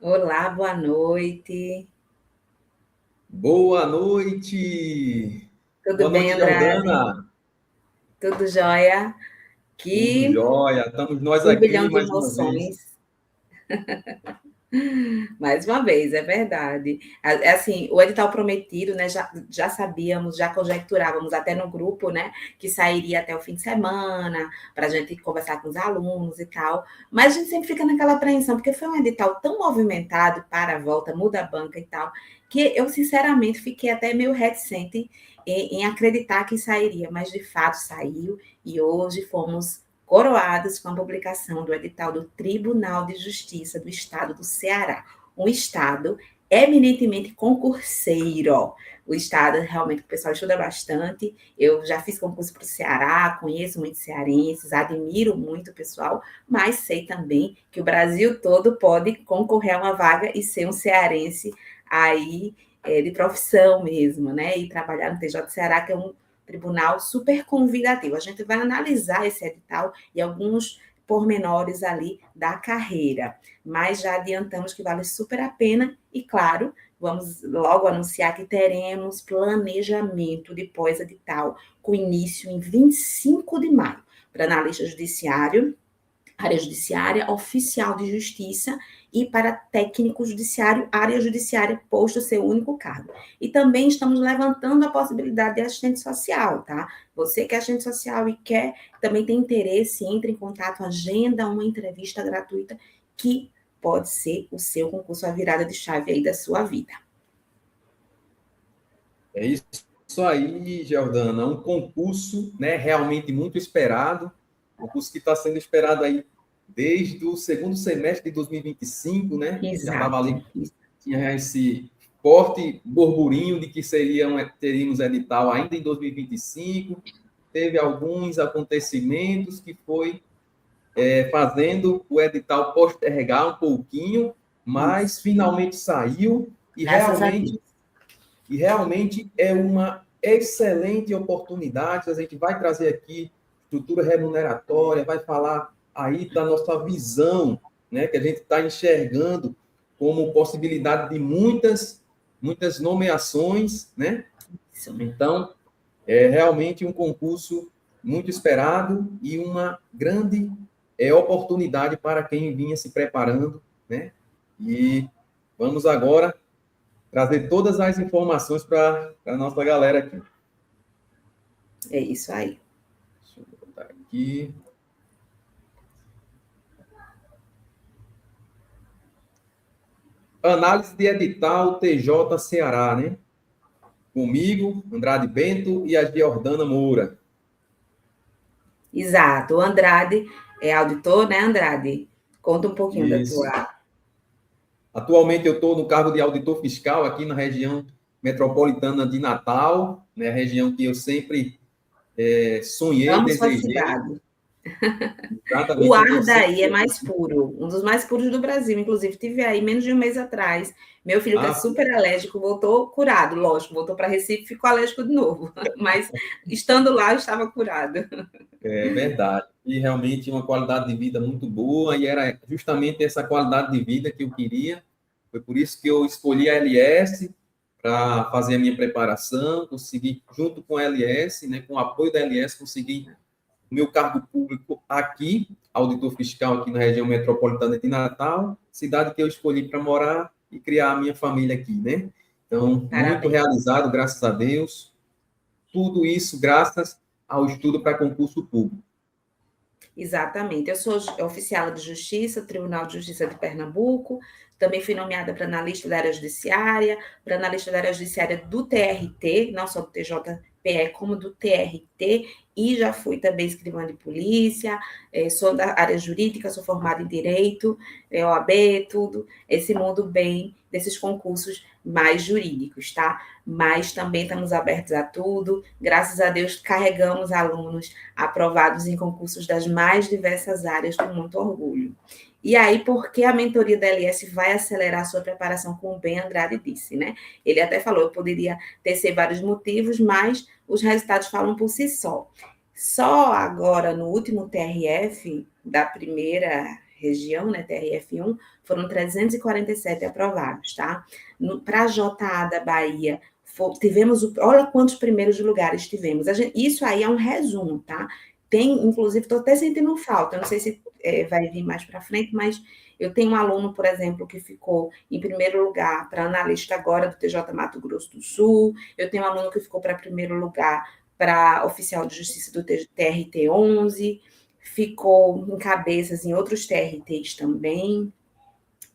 Olá, boa noite. Boa noite! Tudo Boa bem, noite, Andrade? Jordana! Tudo jóia? Tudo Que jóia? Estamos nós turbilhão aqui de mais uma vez. emoções. Mais uma vez, é verdade. É assim, o edital prometido, né? Já sabíamos, já conjecturávamos até no grupo, né? Que sairia até o fim de semana, para a gente conversar com os alunos e tal. Mas a gente sempre fica naquela apreensão, porque foi um edital tão movimentado, para a volta, muda a banca e tal, que eu, sinceramente, fiquei até meio reticente em acreditar que sairia, mas de fato saiu, e hoje fomos coroados com a publicação do edital do Tribunal de Justiça do Estado do Ceará, um estado eminentemente concurseiro. O estado realmente o pessoal estuda bastante. Eu já fiz concurso para o Ceará, conheço muitos cearenses, admiro muito o pessoal, mas sei também que o Brasil todo pode concorrer a uma vaga e ser um cearense aí de profissão mesmo, né? E trabalhar no TJ do Ceará, que é um tribunal super convidativo. A gente vai analisar esse edital e alguns pormenores ali da carreira, mas já adiantamos que vale super a pena e, claro, vamos logo anunciar que teremos planejamento de pós-edital com início em 25 de maio para analista judiciário, área judiciária, oficial de justiça e para técnico judiciário, área judiciária, posto ser único cargo. E também estamos levantando a possibilidade de assistente social, tá? Você que é assistente social e quer, também tem interesse, entre em contato, agenda uma entrevista gratuita que pode ser o seu concurso, a virada de chave aí da sua vida. É isso aí, Jordana. Um concurso, né, realmente muito esperado. Concurso que está sendo esperado aí desde o segundo semestre de 2025, né? Já estava Exato. ali, tinha esse forte burburinho de que teríamos edital ainda em 2025. Teve alguns acontecimentos que foi fazendo o edital postergar um pouquinho, mas Isso. finalmente saiu Graças a Deus. e realmente é uma excelente oportunidade. A gente vai trazer aqui estrutura remuneratória, vai falar aí da nossa visão, né, que a gente está enxergando como possibilidade de muitas nomeações, né? Isso. Então, é realmente um concurso muito esperado e uma grande oportunidade para quem vinha se preparando, né? E vamos agora trazer todas as informações para a nossa galera aqui. É isso aí. Deixa eu botar aqui. Análise de edital TJ Ceará, né? Comigo, Andrade Bento e a Giordana Moura. Exato. O Andrade é auditor, né, Andrade? Conta um pouquinho da Isso. tua. Atualmente eu estou no cargo de auditor fiscal aqui na região metropolitana de Natal, né? Região que eu sempre sonhei, Amo sua desejei. cidade. O Exatamente, eu estou ar sempre. daí é mais puro, um dos mais puros do Brasil. Inclusive, tive aí menos de um mês atrás. Meu filho, que é Ah, super alérgico, voltou curado. Lógico, voltou para Recife, ficou alérgico de novo. Mas estando lá, eu estava curado. é verdade. E realmente uma qualidade de vida muito boa, e era justamente essa qualidade de vida que eu queria. Foi por isso que eu escolhi a LS para fazer a minha preparação, consegui, junto com a LS, né, com o apoio da LS, conseguir o meu cargo público aqui, auditor fiscal aqui na região metropolitana de Natal, cidade que eu escolhi para morar e criar a minha família aqui, né? Então, muito Parabéns. realizado, graças a Deus. Tudo isso graças ao estudo para concurso público. Exatamente. Eu sou oficial de justiça, Tribunal de Justiça de Pernambuco. Também fui nomeada para analista da área judiciária, para analista da área judiciária do TRT, não só do TJPE, como do TRT, e já fui também escrivã de polícia, sou da área jurídica, sou formada em direito, OAB, tudo, esse mundo bem desses concursos mais jurídicos, tá? Mas também estamos abertos a tudo. Graças a Deus, carregamos alunos aprovados em concursos das mais diversas áreas com muito orgulho. E aí, porque a mentoria da LS vai acelerar a sua preparação, como o Ben Andrade disse, né? Ele até falou, eu poderia tecer vários motivos, mas os resultados falam por si só. Só agora, no último TRF da primeira região, né, TRF1, foram 347 aprovados, tá? Para a JA da Bahia, tivemos, olha quantos primeiros lugares tivemos. Isso aí é um resumo, tá? Tem, inclusive, estou até sentindo falta, não sei se vai vir mais para frente, mas eu tenho um aluno, por exemplo, que ficou em primeiro lugar para analista agora do TJ Mato Grosso do Sul, eu tenho um aluno que ficou para primeiro lugar para oficial de justiça do TRT-11, ficou em cabeças em outros TRTs também.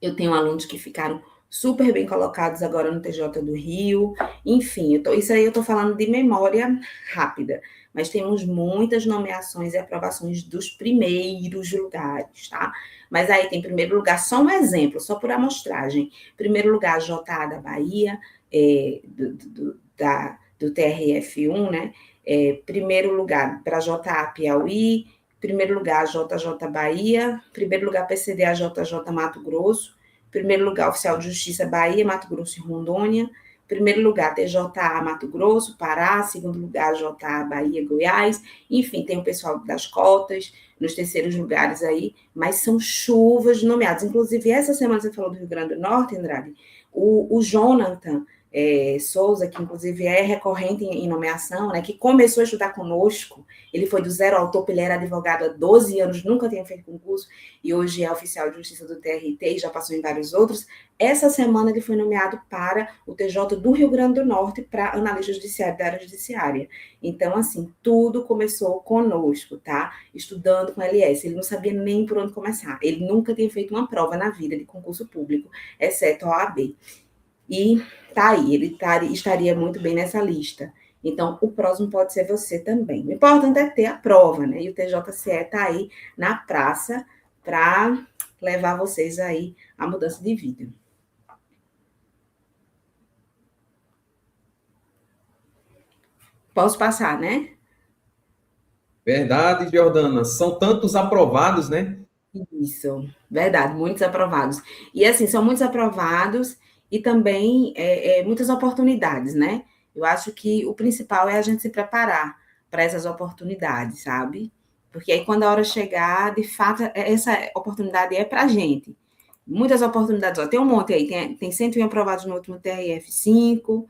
Eu tenho alunos que ficaram super bem colocados agora no TJ do Rio. Enfim, isso aí eu estou falando de memória rápida, mas temos muitas nomeações e aprovações dos primeiros lugares, tá? Mas aí tem primeiro lugar, só um exemplo, só por amostragem. Primeiro lugar, JA da Bahia, do TRF1, né? Primeiro lugar para JA Piauí, primeiro lugar JJ Bahia, primeiro lugar PCDA JJ Mato Grosso, primeiro lugar Oficial de Justiça Bahia, Mato Grosso e Rondônia, primeiro lugar TJA Mato Grosso, Pará, segundo lugar JA Bahia, Goiás, enfim, tem o pessoal das cotas, nos terceiros lugares aí, mas são chuvas de nomeados. Inclusive, essa semana você falou do Rio Grande do Norte, Andrade, o Jonathan Souza, que inclusive é recorrente em nomeação, né, que começou a estudar conosco, ele foi do zero ao topo, ele era advogado há 12 anos, nunca tinha feito concurso, e hoje é oficial de justiça do TRT e já passou em vários outros. Essa semana ele foi nomeado para o TJ do Rio Grande do Norte para analista judiciário da área judiciária. Então, assim, tudo começou conosco, tá? Estudando com a LS. Ele não sabia nem por onde começar. Ele nunca tinha feito uma prova na vida de concurso público, exceto a OAB. E tá aí, ele estaria muito bem nessa lista. Então, o próximo pode ser você também. O importante é ter a prova, né? E o TJCE está aí na praça para levar vocês aí à mudança de vida. Posso passar, né? Verdade, Jordana. São tantos aprovados, né? Isso, verdade, muitos aprovados. E assim, são muitos aprovados e também muitas oportunidades, né? Eu acho que o principal é a gente se preparar para essas oportunidades, sabe? Porque aí quando a hora chegar, de fato, essa oportunidade é para a gente. Muitas oportunidades, ó, tem um monte aí, tem 101 aprovados no último TRF5.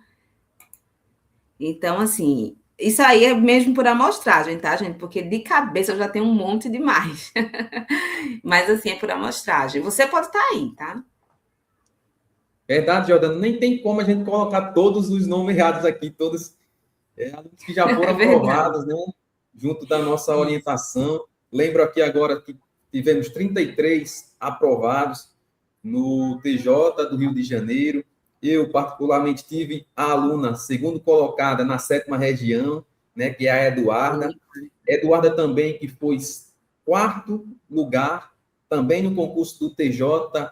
Então, assim, isso aí é mesmo por amostragem, tá, gente? Porque de cabeça eu já tenho um monte demais. Mas, assim, é por amostragem. Você pode estar aí, tá? Verdade, Jordana. Nem tem como a gente colocar todos os nomes errados aqui, todos alunos que já foram É verdade. aprovados, né? Junto da nossa orientação. Lembro aqui agora que tivemos 33 aprovados no TJ do Rio de Janeiro. Eu, particularmente, tive a aluna segundo colocada na 7ª região, né, que é a Eduarda. Eduarda também, que foi 4º lugar, também no concurso do TJ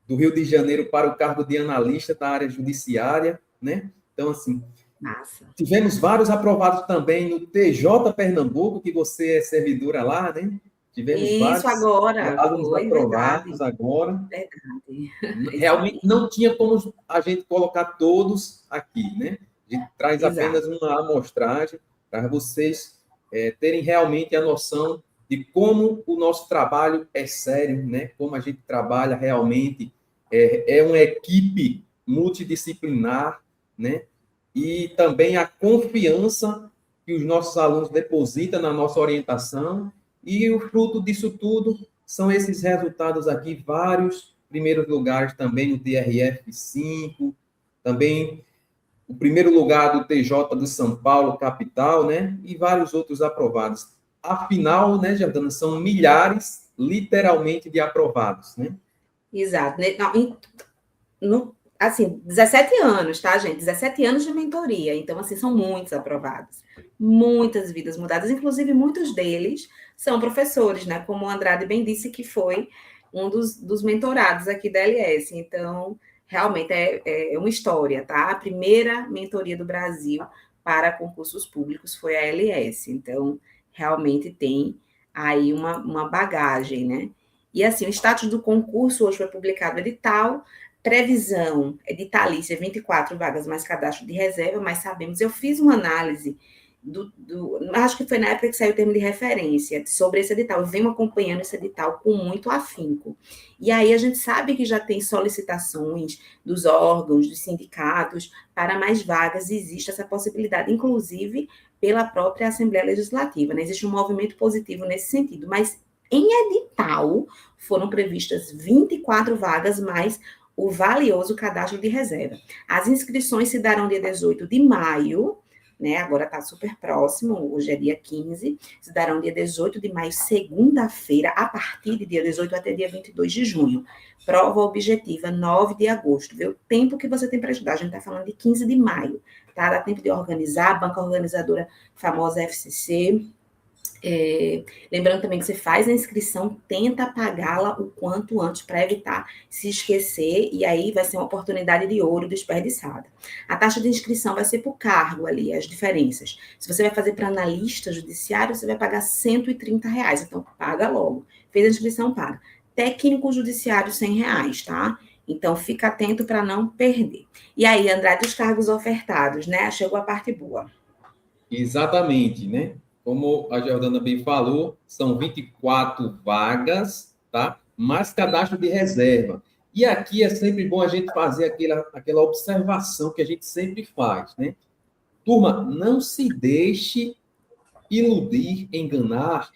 do Rio de Janeiro para o cargo de analista da área judiciária, né? Então, assim, Massa. tivemos vários aprovados também no TJ Pernambuco, que você é servidora lá, né? Tivemos Isso, vários agora. alunos Foi, aprovados verdade. agora. Verdade. Isso Realmente aí. não tinha como a gente colocar todos aqui, né? A gente traz Exato. apenas uma amostragem para vocês terem realmente a noção de como o nosso trabalho é sério, né? Como a gente trabalha realmente, é uma equipe multidisciplinar, né? E também a confiança que os nossos alunos depositam na nossa orientação, e o fruto disso tudo são esses resultados aqui, vários primeiros lugares também no TRF5, também o primeiro lugar do TJ do São Paulo, capital, né? E vários outros aprovados. Afinal, né, Jordana, são milhares, literalmente, de aprovados, né? Exato. Não, assim, 17 anos, tá, gente? 17 anos de mentoria. Então, assim, são muitos aprovados. Muitas vidas mudadas. Inclusive, muitos deles são professores, né? Como o Andrade bem disse que foi um dos mentorados aqui da LS. Então, realmente é uma história, tá? A primeira mentoria do Brasil para concursos públicos foi a LS. Então, realmente tem aí uma bagagem, né? E assim, o status do concurso hoje foi publicado edital, previsão editalícia 24 vagas mais cadastro de reserva, mas sabemos, eu fiz uma análise acho que foi na época que saiu o termo de referência sobre esse edital. Eu venho acompanhando esse edital com muito afinco. E aí a gente sabe que já tem solicitações dos órgãos, dos sindicatos, para mais vagas, e existe essa possibilidade, inclusive pela própria Assembleia Legislativa, né? Existe um movimento positivo nesse sentido, mas em edital foram previstas 24 vagas, mais o valioso cadastro de reserva. As inscrições se darão dia 18 de maio, né? Agora está super próximo, hoje é dia 15, se darão dia 18 de maio, segunda-feira, a partir de dia 18 até dia 22 de junho. Prova objetiva, 9 de agosto. Vê o tempo que você tem para estudar. A gente está falando de 15 de maio, tá? Dá tempo de organizar, a banca organizadora famosa FCC. Lembrando também que você faz a inscrição, tenta pagá-la o quanto antes para evitar se esquecer, e aí vai ser uma oportunidade de ouro desperdiçada. A taxa de inscrição vai ser por cargo ali, as diferenças. Se você vai fazer para analista judiciário, você vai pagar R$ 130, então paga logo. Fez a inscrição, paga. Técnico judiciário, R$ 100, tá? Então, fica atento para não perder. E aí, Andrade, os cargos ofertados, né? Chegou a parte boa. Exatamente, né? Como a Jordana bem falou, são 24 vagas, tá? Mais cadastro de reserva. E aqui é sempre bom a gente fazer aquela observação que a gente sempre faz, né? Turma, não se deixe iludir, enganar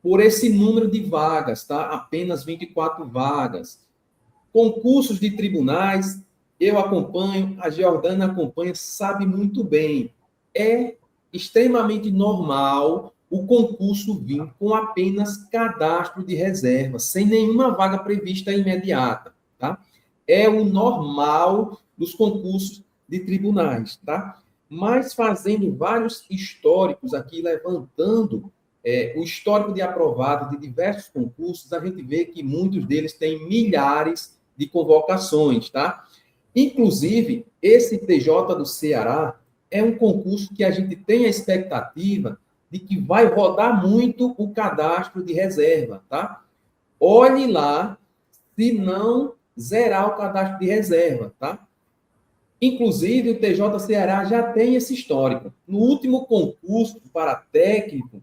por esse número de vagas, tá? Apenas 24 vagas. Concursos de tribunais, eu acompanho, a Jordana acompanha, sabe muito bem. É extremamente normal o concurso vir com apenas cadastro de reserva, sem nenhuma vaga prevista imediata, tá? É o normal dos concursos de tribunais, tá? Mas fazendo vários históricos aqui, levantando o histórico de aprovado de diversos concursos, a gente vê que muitos deles têm milhares de convocações, tá? Inclusive, esse TJ do Ceará é um concurso que a gente tem a expectativa de que vai rodar muito o cadastro de reserva, tá? Olhe lá se não zerar o cadastro de reserva, tá? Inclusive, o TJ Ceará já tem esse histórico. No último concurso para técnico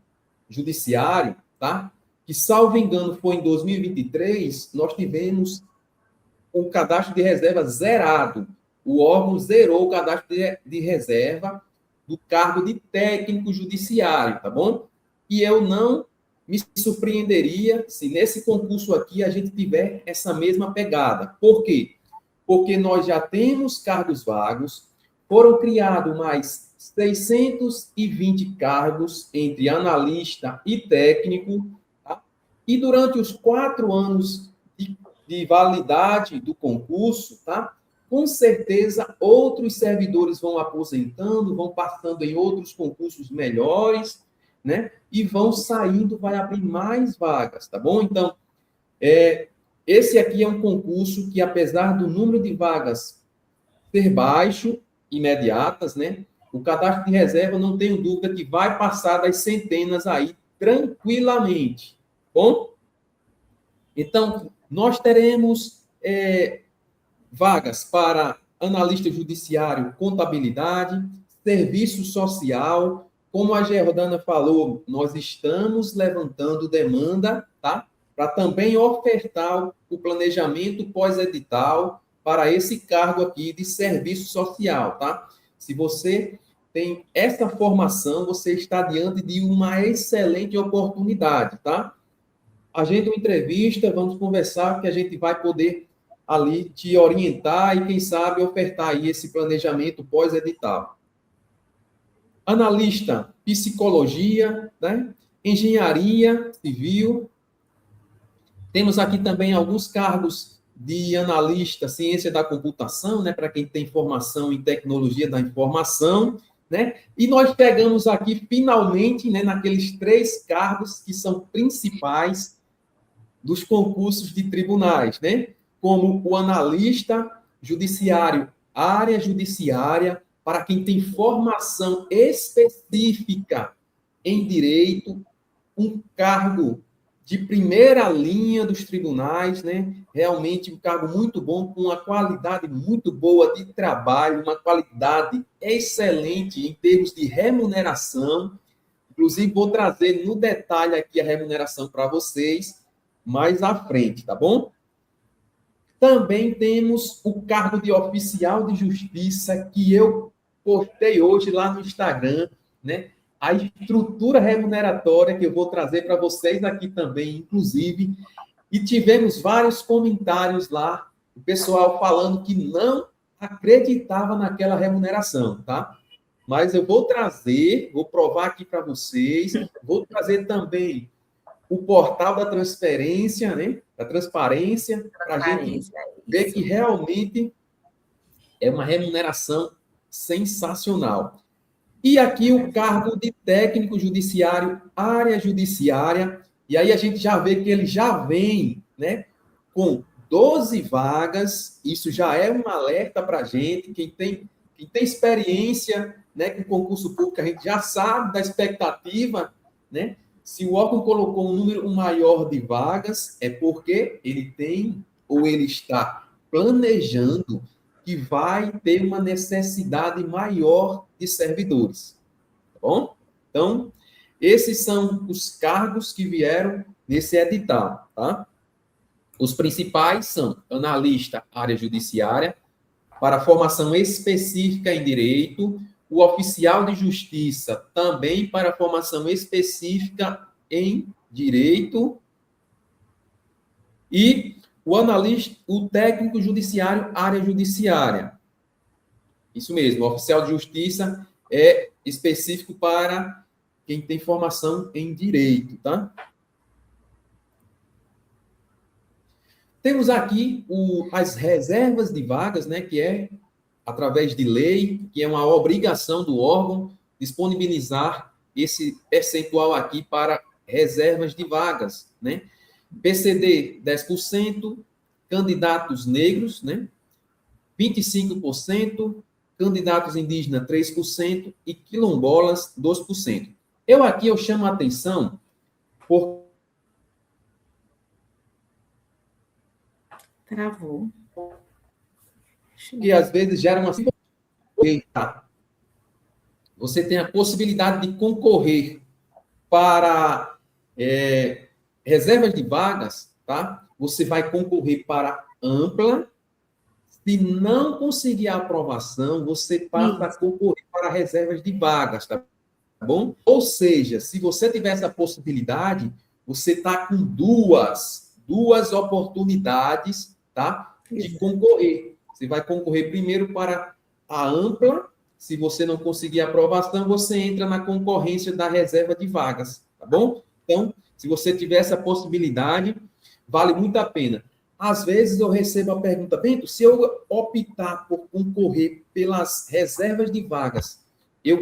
judiciário, tá? Que, salvo engano, foi em 2023, nós tivemos o cadastro de reserva zerado. O órgão zerou o cadastro de reserva do cargo de técnico judiciário, tá bom? E eu não me surpreenderia se nesse concurso aqui a gente tiver essa mesma pegada. Por quê? Porque nós já temos cargos vagos, foram criados mais 620 cargos entre analista e técnico, tá? E durante os 4 anos de validade do concurso, tá? Com certeza, outros servidores vão aposentando, vão passando em outros concursos melhores, né? E vão saindo, vai abrir mais vagas, tá bom? Então, esse aqui é um concurso que, apesar do número de vagas ser baixo, imediatas, né? O cadastro de reserva, não tenho dúvida que vai passar das centenas aí tranquilamente, bom? Então, nós teremos vagas para analista judiciário, contabilidade, serviço social. Como a Jordana falou, nós estamos levantando demanda, tá? Para também ofertar o planejamento pós-edital para esse cargo aqui de serviço social, tá? Se você tem essa formação, você está diante de uma excelente oportunidade, tá? Agenda uma entrevista, vamos conversar, que a gente vai poder ali te orientar e, quem sabe, ofertar aí esse planejamento pós-edital. Analista, psicologia, né? Engenharia civil. Temos aqui também alguns cargos de analista, ciência da computação, né? Para quem tem formação em tecnologia da informação, né? E nós pegamos aqui, finalmente, né, naqueles 3 cargos que são principais dos concursos de tribunais, né? Como o analista judiciário, área judiciária, para quem tem formação específica em direito, um cargo de primeira linha dos tribunais, né? Realmente um cargo muito bom, com uma qualidade muito boa de trabalho, uma qualidade excelente em termos de remuneração. Inclusive, vou trazer no detalhe aqui a remuneração para vocês mais à frente, tá bom? Também temos o cargo de oficial de justiça, que eu postei hoje lá no Instagram, né? A estrutura remuneratória que eu vou trazer para vocês aqui também, inclusive. E tivemos vários comentários lá, o pessoal falando que não acreditava naquela remuneração, tá? Mas eu vou trazer, vou provar aqui para vocês, vou trazer também o portal da transferência, né? Da transparência, para a gente ver que realmente é uma remuneração sensacional. E aqui o cargo de técnico judiciário, área judiciária, e aí a gente já vê que ele já vem, né, com 12 vagas, isso já é um alerta para a gente, quem tem experiência, né, com concurso público, a gente já sabe da expectativa, né? Se o órgão colocou um número maior de vagas, é porque ele tem ou ele está planejando que vai ter uma necessidade maior de servidores. Tá bom? Então, esses são os cargos que vieram nesse edital, tá? Os principais são analista área judiciária, para formação específica em direito, o oficial de justiça também para formação específica em direito e o analista, o técnico judiciário, área judiciária. Isso mesmo, o oficial de justiça é específico para quem tem formação em direito, tá? Temos aqui as reservas de vagas, né, que é através de lei, que é uma obrigação do órgão disponibilizar esse percentual aqui para reservas de vagas, né? PCD 10%, candidatos negros, né? 25%, candidatos indígenas 3% e quilombolas 2%. Eu chamo a atenção por Travou. que às vezes gera uma você tem a possibilidade de concorrer para reservas de vagas, tá? Você vai concorrer para ampla. Se não conseguir a aprovação, você passa a concorrer para reservas de vagas, tá bom? Ou seja, se você tiver essa possibilidade, você está com duas oportunidades, tá? De concorrer. Você vai concorrer primeiro para a ampla. Se você não conseguir a aprovação, você entra na concorrência da reserva de vagas, tá bom? Então, se você tiver essa possibilidade, vale muito a pena. Às vezes eu recebo a pergunta, Bento, se eu optar por concorrer pelas reservas de vagas, eu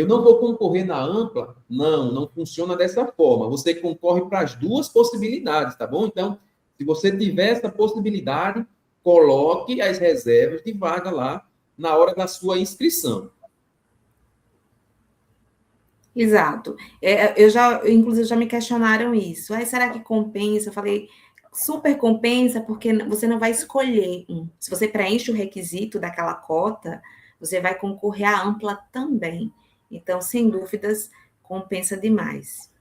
não vou concorrer na ampla? Não funciona dessa forma. Você concorre para as duas possibilidades, tá bom? Então, se você tiver essa possibilidade, coloque as reservas de vaga lá na hora da sua inscrição. Exato. Inclusive, já me questionaram isso. Será que compensa? Eu falei, super compensa, porque você não vai escolher um. Se você preenche o requisito daquela cota, você vai concorrer à ampla também. Então, sem dúvidas, compensa demais.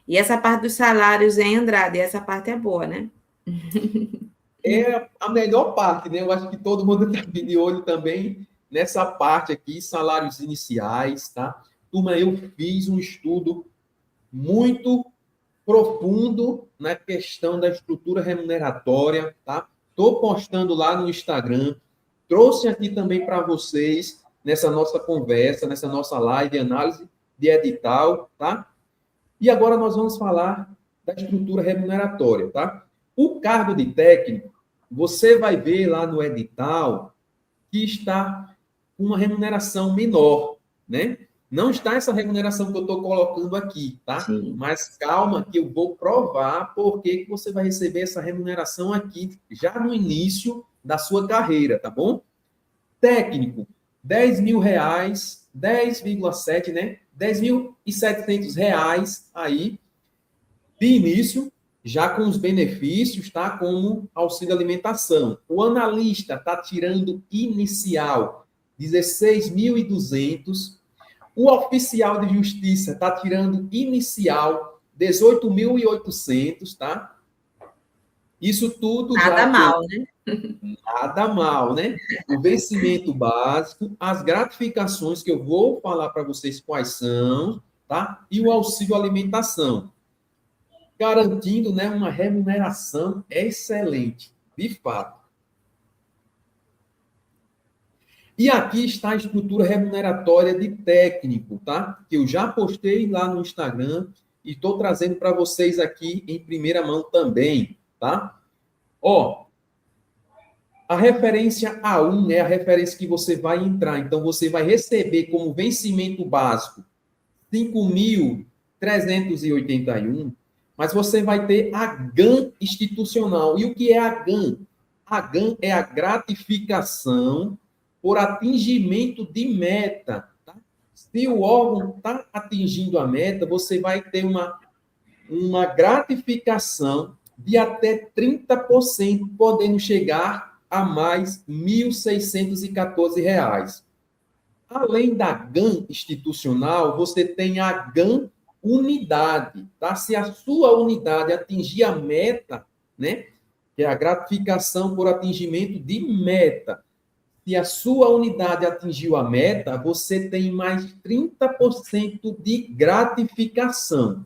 E essa parte dos salários, hein, Andrade? Essa parte é boa, né? É a melhor parte, né? Eu acho que todo mundo está de olho também nessa parte aqui, salários iniciais, tá? Turma, eu fiz um estudo muito profundo na questão da estrutura remuneratória, tá? Estou postando lá no Instagram, trouxe aqui também para vocês, nessa nossa conversa, nessa nossa live, análise de edital, tá? E agora nós vamos falar da estrutura remuneratória, tá? O cargo de técnico, você vai ver lá no edital que está com uma remuneração menor, né? Não está essa remuneração que eu estou colocando aqui, tá? Sim. Mas calma que eu vou provar por que você vai receber essa remuneração aqui já no início da sua carreira, tá bom? Técnico, R$10.000, 10,7, né? R$ 10.700 aí, de início, já com os benefícios, tá? Como auxílio alimentação. O analista está tirando inicial 16.200. O oficial de justiça está tirando inicial 18.800, tá? Isso tudo Nada já com mal, né? nada mal, né? O vencimento básico, as gratificações que eu vou falar para vocês quais são, tá? E o auxílio alimentação, garantindo, né, uma remuneração excelente, de fato. E aqui está a estrutura remuneratória de técnico, tá? Que eu já postei lá no Instagram e estou trazendo para vocês aqui em primeira mão também, tá? Ó, a referência A1 é a referência que você vai entrar. Então, você vai receber como vencimento básico 5.381, mas você vai ter a GAN institucional. E o que é a GAN? A GAN é a gratificação por atingimento de meta. Tá? Se o órgão está atingindo a meta, você vai ter uma gratificação de até 30%, podendo chegar a mais R$ 1.614. Além da GAN institucional, você tem a GAN unidade, tá? Se a sua unidade atingir a meta, né, que é a gratificação por atingimento de meta, se a sua unidade atingiu a meta, você tem mais 30% de gratificação.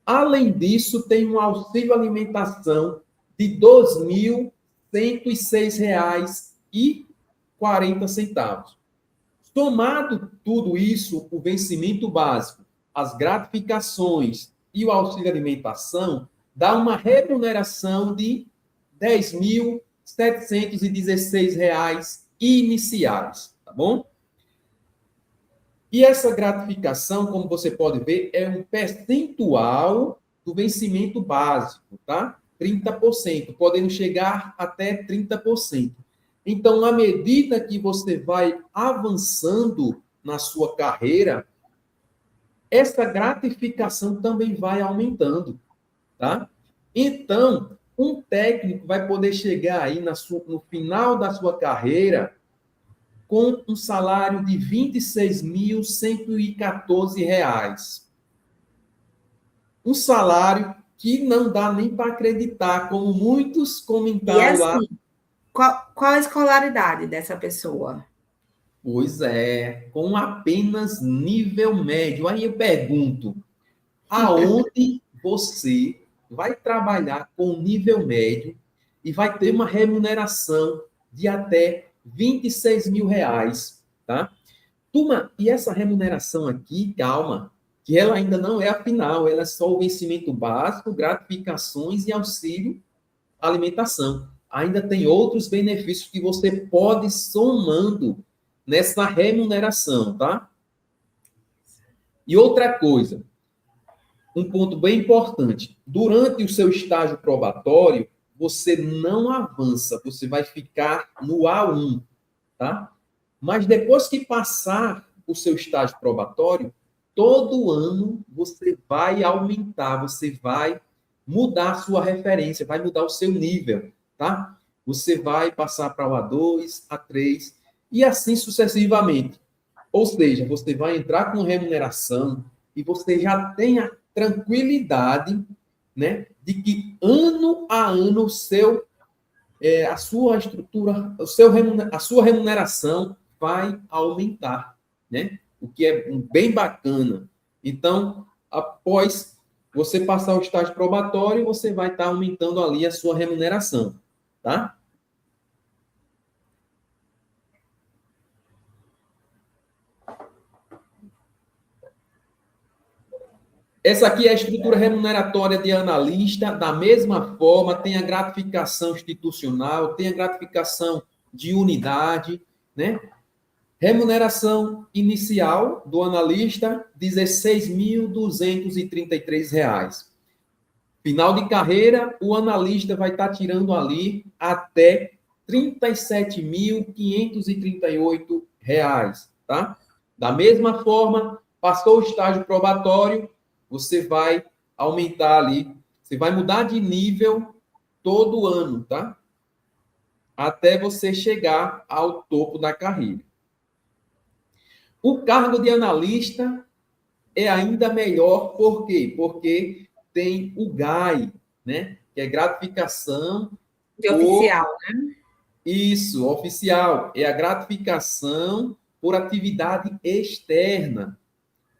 Além disso, tem um auxílio alimentação de R$ 2.106,40. Somado tudo isso, o vencimento básico, as gratificações e o auxílio alimentação, dá uma remuneração de R$ 10.716 iniciais, tá bom? E essa gratificação, como você pode ver, é um percentual do vencimento básico, tá? 30%, podendo chegar até 30%. Então, à medida que você vai avançando na sua carreira, essa gratificação também vai aumentando, tá? Então, um técnico vai poder chegar aí no final da sua carreira com um salário de R$ 26.114. Um salário que não dá nem para acreditar, como muitos E comentaram lá. assim, qual a escolaridade dessa pessoa? Pois é, com apenas nível médio. Aí eu pergunto, aonde você vai trabalhar com nível médio e vai ter uma remuneração de até R$ 26.000, tá? Turma, e essa remuneração aqui, calma, que ela ainda não é a final, ela é só o vencimento básico, gratificações e auxílio alimentação. Ainda tem outros benefícios que você pode ir somando nessa remuneração, tá? E outra coisa, um ponto bem importante, durante o seu estágio probatório, você não avança, você vai ficar no A1, tá? Mas depois que passar o seu estágio probatório, todo ano você vai aumentar, você vai mudar a sua referência, vai mudar o seu nível, tá? Você vai passar para o A2, A3 e assim sucessivamente. Ou seja, você vai entrar com remuneração e você já tem a tranquilidade, né, de que ano a ano a sua estrutura, a sua remuneração vai aumentar, né? O que é bem bacana. Então, após você passar o estágio probatório, você vai estar aumentando ali a sua remuneração, tá? Essa aqui é a estrutura remuneratória de analista, da mesma forma, tem a gratificação institucional, tem a gratificação de unidade, né? Remuneração inicial do analista, R$ 16.233. Final de carreira, o analista vai estar tirando ali até R$ 37.538, tá? Da mesma forma, Passou o estágio probatório, você vai aumentar ali, você vai mudar de nível todo ano, tá? Até você chegar ao topo da carreira. O cargo de analista é ainda melhor, por quê? Porque tem o GAI, né? Que é gratificação De por oficial. isso, oficial, é a gratificação por atividade externa,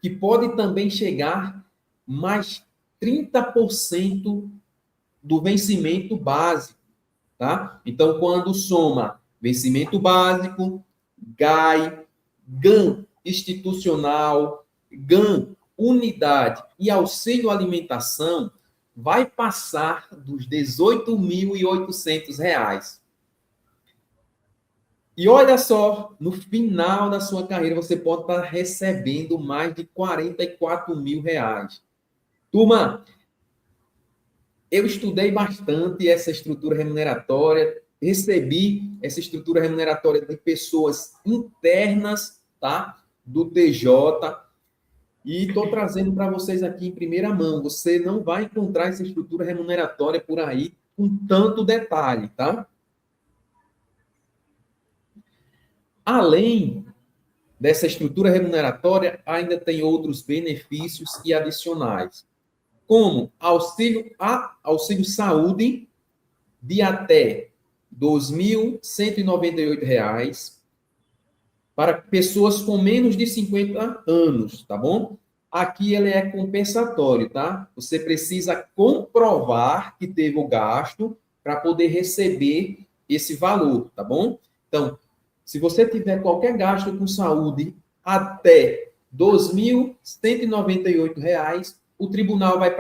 que pode também chegar mais 30% do vencimento básico, tá? Então, quando soma vencimento básico, GAI, GAN institucional, GAN unidade e auxílio alimentação, vai passar dos R$ 18.800. E olha só, no final da sua carreira, você pode estar recebendo mais de R$ 44.000. Turma, eu estudei bastante essa estrutura remuneratória, recebi essa estrutura remuneratória de pessoas internas, tá? Do TJ, e estou trazendo para vocês aqui em primeira mão. Você não vai encontrar essa estrutura remuneratória por aí com tanto detalhe, tá? Além dessa estrutura remuneratória, ainda tem outros benefícios e adicionais, como auxílio saúde de até R$ 2.198 para pessoas com menos de 50 anos, tá bom? Aqui ele é compensatório, tá? Você precisa comprovar que teve o gasto para poder receber esse valor, tá bom? Então, se você tiver qualquer gasto com saúde até R$ 2.198, o tribunal vai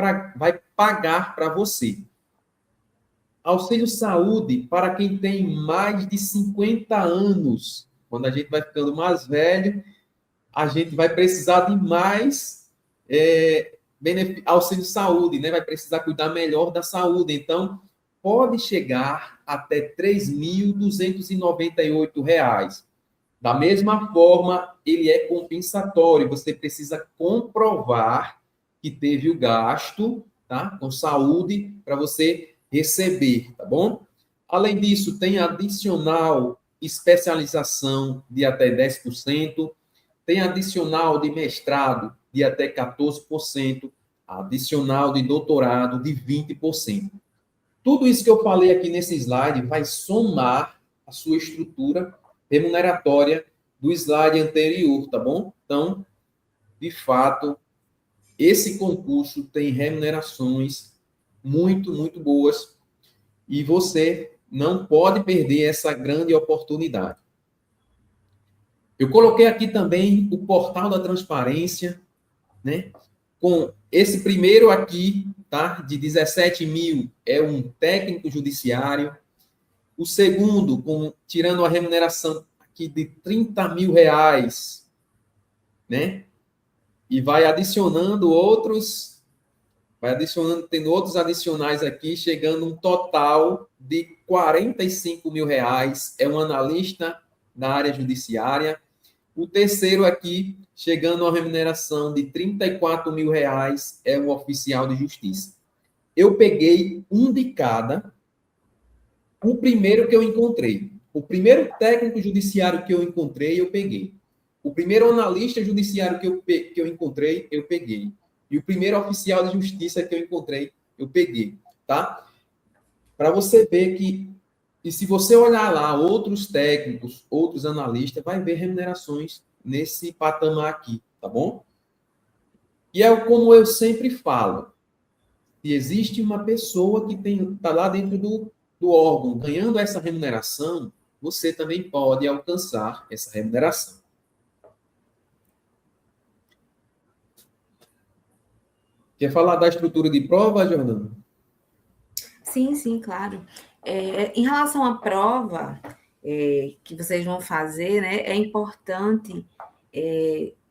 pagar para você. Auxílio saúde para quem tem mais de 50 anos. Quando a gente vai ficando mais velho, a gente vai precisar de mais auxílio saúde, né? Vai precisar cuidar melhor da saúde. Então, pode chegar até R$ 3.298. Da mesma forma, ele é compensatório. Você precisa comprovar que teve o gasto, tá? Com saúde para você receber, tá bom? Além disso, tem adicional especialização de até 10%, tem adicional de mestrado de até 14%, adicional de doutorado de 20%. Tudo isso que eu falei aqui nesse slide vai somar a sua estrutura remuneratória do slide anterior, tá bom? Então, de fato, esse concurso tem remunerações muito, muito boas e você não pode perder essa grande oportunidade. Eu coloquei aqui também o portal da transparência, né? Com esse primeiro aqui, tá? De 17 mil, é um técnico judiciário. O segundo, tirando a remuneração aqui de R$ 30.000, né? E vai adicionando tendo outros adicionais aqui, chegando um total de R$ 45.000. É um analista na área judiciária. O terceiro aqui, chegando a remuneração de R$ 34.000, é um oficial de justiça. Eu peguei um de cada, o primeiro que eu encontrei. O primeiro técnico judiciário que eu encontrei, eu peguei. O primeiro analista judiciário que eu encontrei, eu peguei. E o primeiro oficial de justiça que eu encontrei, eu peguei, tá? Para você ver que, e se você olhar lá outros técnicos, outros analistas, vai ver remunerações nesse patamar aqui, tá bom? E é como eu sempre falo, se existe uma pessoa que está lá dentro do órgão ganhando essa remuneração, você também pode alcançar essa remuneração. Quer falar da estrutura de prova, Jordana? Sim, sim, claro. Em relação à prova que vocês vão fazer, né, é importante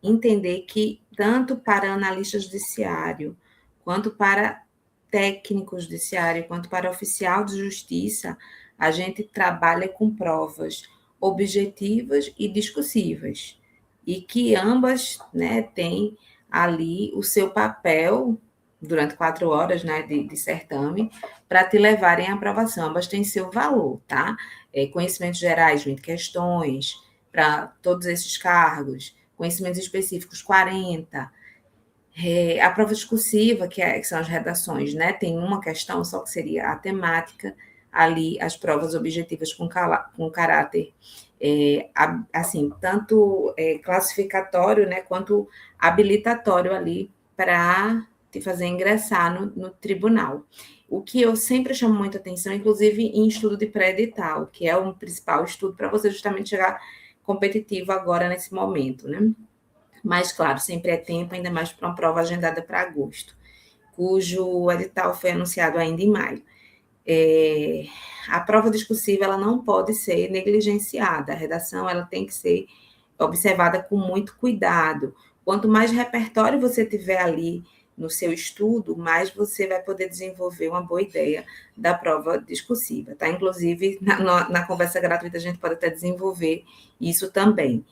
entender que tanto para analista judiciário, quanto para técnico judiciário, quanto para oficial de justiça, a gente trabalha com provas objetivas e discursivas. e que ambas, né, têm ali o seu papel durante 4 horas, né, de certame, para te levarem à aprovação. Ambas têm seu valor, tá? Conhecimentos gerais, 20 questões, para todos esses cargos. Conhecimentos específicos, 40. A prova discursiva, que são as redações, né? Tem uma questão só que seria a temática, ali as provas objetivas com caráter, assim, tanto classificatório, né, quanto habilitatório ali para te fazer ingressar no tribunal. O que eu sempre chamo muita atenção, inclusive em estudo de pré-edital, que é um principal estudo para você justamente chegar competitivo agora nesse momento, né? Mas, claro, sempre é tempo, ainda mais para uma prova agendada para agosto, cujo edital foi anunciado ainda em maio. A prova discursiva ela não pode ser negligenciada, a redação ela tem que ser observada com muito cuidado. Quanto mais repertório você tiver ali no seu estudo, mais você vai poder desenvolver uma boa ideia da prova discursiva, tá? Inclusive, na conversa gratuita, a gente pode até desenvolver isso também.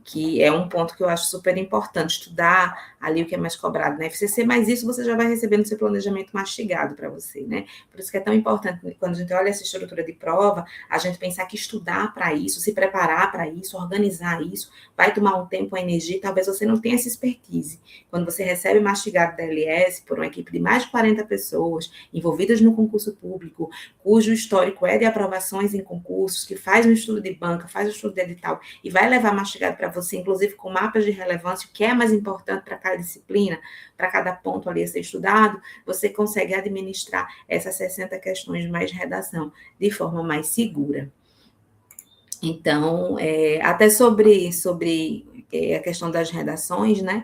Que é um ponto que eu acho super importante, estudar ali o que é mais cobrado na FCC, mas isso você já vai receber no seu planejamento mastigado para você, né? Por isso que é tão importante, quando a gente olha essa estrutura de prova, a gente pensar que estudar para isso, se preparar para isso, organizar isso, vai tomar um tempo, uma energia, talvez você não tenha essa expertise. Quando você recebe mastigado da LS por uma equipe de mais de 40 pessoas, envolvidas no concurso público, cujo histórico é de aprovações em concursos, que faz um estudo de banca, faz um estudo de edital, e vai levar mastigado para você, inclusive com mapas de relevância, o que é mais importante para cada disciplina, para cada ponto ali a ser estudado, você consegue administrar essas 60 questões mais redação de forma mais segura. Então, até sobre a questão das redações, né?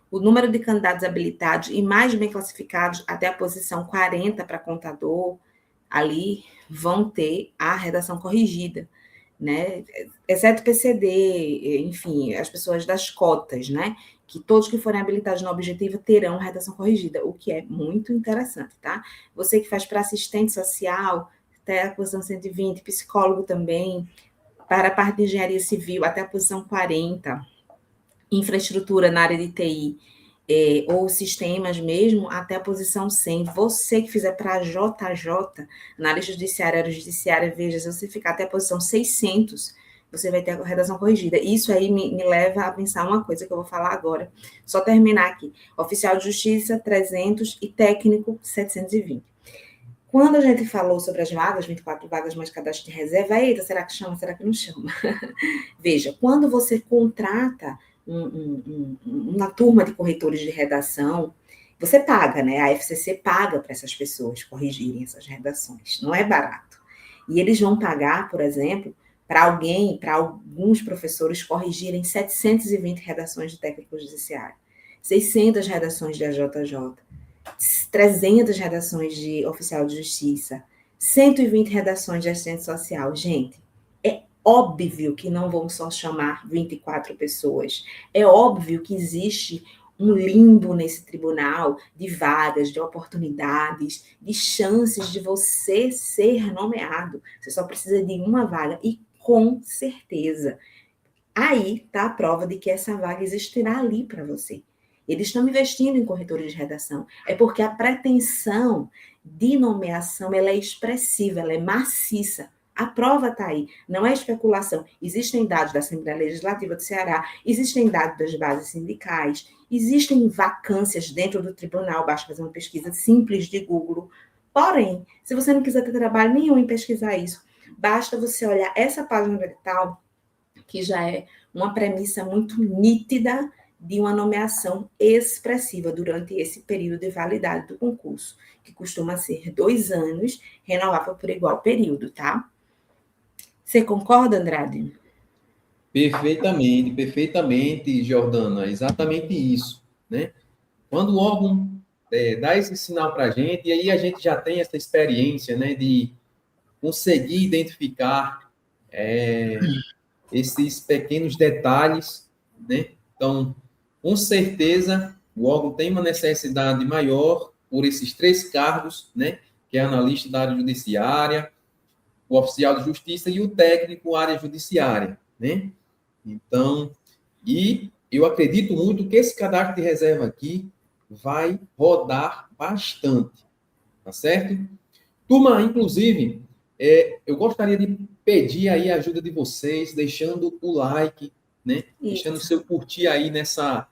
O número de candidatos habilitados e mais bem classificados até a posição 40 para contador, ali vão ter a redação corrigida, né? Exceto PCD, enfim, as pessoas das cotas, né? Que todos que forem habilitados no objetivo terão redação corrigida, o que é muito interessante, tá? Você que faz para assistente social, até a posição 120, psicólogo também, para a parte de engenharia civil, até a posição 40, infraestrutura na área de TI, ou sistemas mesmo, até a posição 100. Você que fizer para JJ, analista judiciária, área judiciária, veja, se você ficar até a posição 600, você vai ter a redação corrigida. Isso aí me leva a pensar uma coisa que eu vou falar agora. Só terminar aqui. Oficial de Justiça, 300 e técnico, 720. Quando a gente falou sobre as vagas, 24 vagas mais cadastro de reserva, eita, será que chama, será que não chama? Veja, quando você contrata uma turma de corretores de redação, você paga, né? A FCC paga para essas pessoas corrigirem essas redações, não é barato. E eles vão pagar, por exemplo, para alguns professores corrigirem 720 redações de técnico judiciário, 600 redações de AJJ, 300 redações de oficial de justiça, 120 redações de assistente social. Gente, é óbvio que não vão só chamar 24 pessoas. É óbvio que existe um limbo nesse tribunal de vagas, de oportunidades, de chances de você ser nomeado. Você só precisa de uma vaga e com certeza aí está a prova de que essa vaga existirá ali para você. Eles estão investindo em corretores de redação. É porque a pretensão de nomeação ela é expressiva, ela é maciça. A prova está aí, não é especulação. Existem dados da Assembleia Legislativa do Ceará, existem dados das bases sindicais, existem vacâncias dentro do tribunal, basta fazer uma pesquisa simples de Google. Porém, se você não quiser ter trabalho nenhum em pesquisar isso, basta você olhar essa página do edital, que já é uma premissa muito nítida de uma nomeação expressiva durante esse período de validade do concurso, que costuma ser 2 anos, renovável por igual período, tá? Você concorda, Andrade? Perfeitamente, perfeitamente, Jordana, exatamente isso, né? Quando o órgão dá esse sinal para a gente, e aí a gente já tem essa experiência, né, de conseguir identificar esses pequenos detalhes, né? Então, com certeza, o órgão tem uma necessidade maior por esses 3 cargos, né? Que é analista da área judiciária, o oficial de justiça e o técnico área judiciária, né? Então, E eu acredito muito que esse cadastro de reserva aqui vai rodar bastante, tá certo? Turma, inclusive, eu gostaria de pedir aí a ajuda de vocês, deixando o like, né? Deixando o Isso. seu curtir aí nessa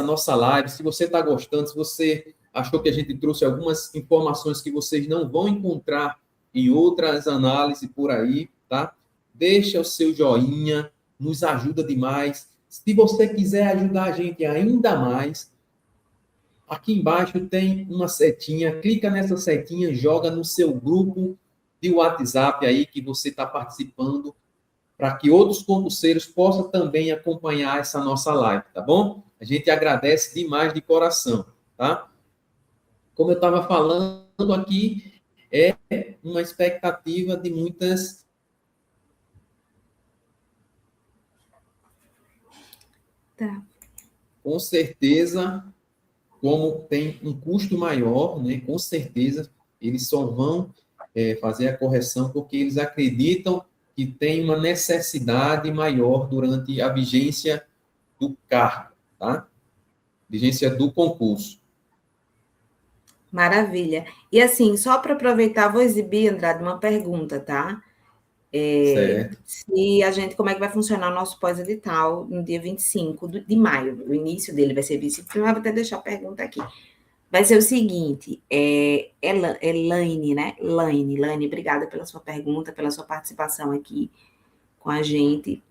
nossa live. Se você está gostando, se você achou que a gente trouxe algumas informações que vocês não vão encontrar em outras análises por aí, tá? Deixa o seu joinha, nos ajuda demais. Se você quiser ajudar a gente ainda mais, aqui embaixo tem uma setinha, clica nessa setinha, joga no seu grupo de WhatsApp aí que você está participando, para que outros concurseiros possam também acompanhar essa nossa live, tá bom? A gente agradece demais de coração, tá? Como eu estava falando aqui, é uma expectativa de muitas. Tá. Com certeza, como tem um custo maior, né? Com certeza, eles só vão fazer a correção porque eles acreditam que tem uma necessidade maior durante a vigência do cargo, tá? Vigência do concurso. Maravilha. E assim, só para aproveitar, vou exibir, Andrade, uma pergunta, tá? Certo. Se a gente, como é que vai funcionar o nosso pós-edital no dia 25 de maio? O início dele vai ser 25 de maio, vou até deixar a pergunta aqui. Vai ser o seguinte, Laine, né? Laine, obrigada pela sua pergunta, pela sua participação aqui com a gente.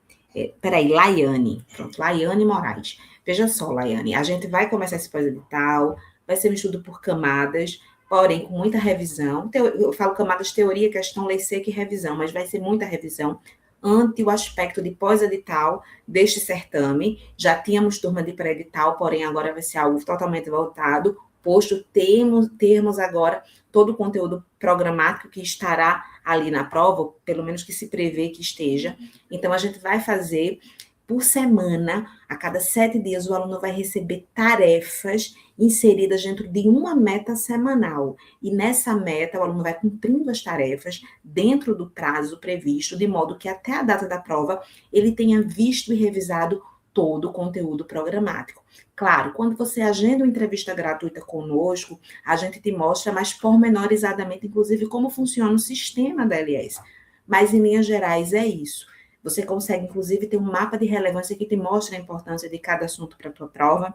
Peraí, Laiane. Pronto, Laiane Moraes. Veja só, Laiane, a gente vai começar esse pós-edital, vai ser um estudo por camadas, porém com muita revisão. Eu falo camadas teoria, questão, lei seca e revisão, mas vai ser muita revisão ante o aspecto de pós-edital deste certame. Já tínhamos turma de pré-edital, porém agora vai ser algo totalmente voltado, posto termos agora todo o conteúdo programático que estará ali na prova, pelo menos que se prevê que esteja. Então, a gente vai fazer por semana, a cada 7 dias, o aluno vai receber tarefas inseridas dentro de uma meta semanal. E nessa meta, o aluno vai cumprindo as tarefas dentro do prazo previsto, de modo que até a data da prova ele tenha visto e revisado todo o conteúdo programático. Claro, quando você agenda uma entrevista gratuita conosco, a gente te mostra mais pormenorizadamente, inclusive, como funciona o sistema da LS. Mas, em linhas gerais, é isso. Você consegue, inclusive, ter um mapa de relevância que te mostra a importância de cada assunto para a tua prova.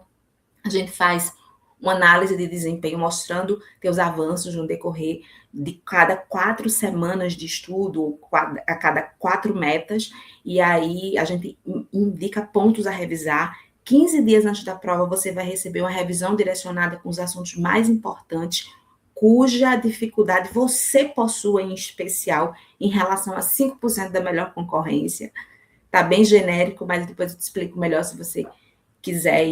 A gente faz uma análise de desempenho mostrando teus avanços no decorrer de cada 4 semanas de estudo, a cada 4 metas, e aí a gente indica pontos a revisar. 15 dias antes da prova, você vai receber uma revisão direcionada com os assuntos mais importantes, cuja dificuldade você possui em especial em relação a 5% da melhor concorrência. Tá bem genérico, mas depois eu te explico melhor se você quiser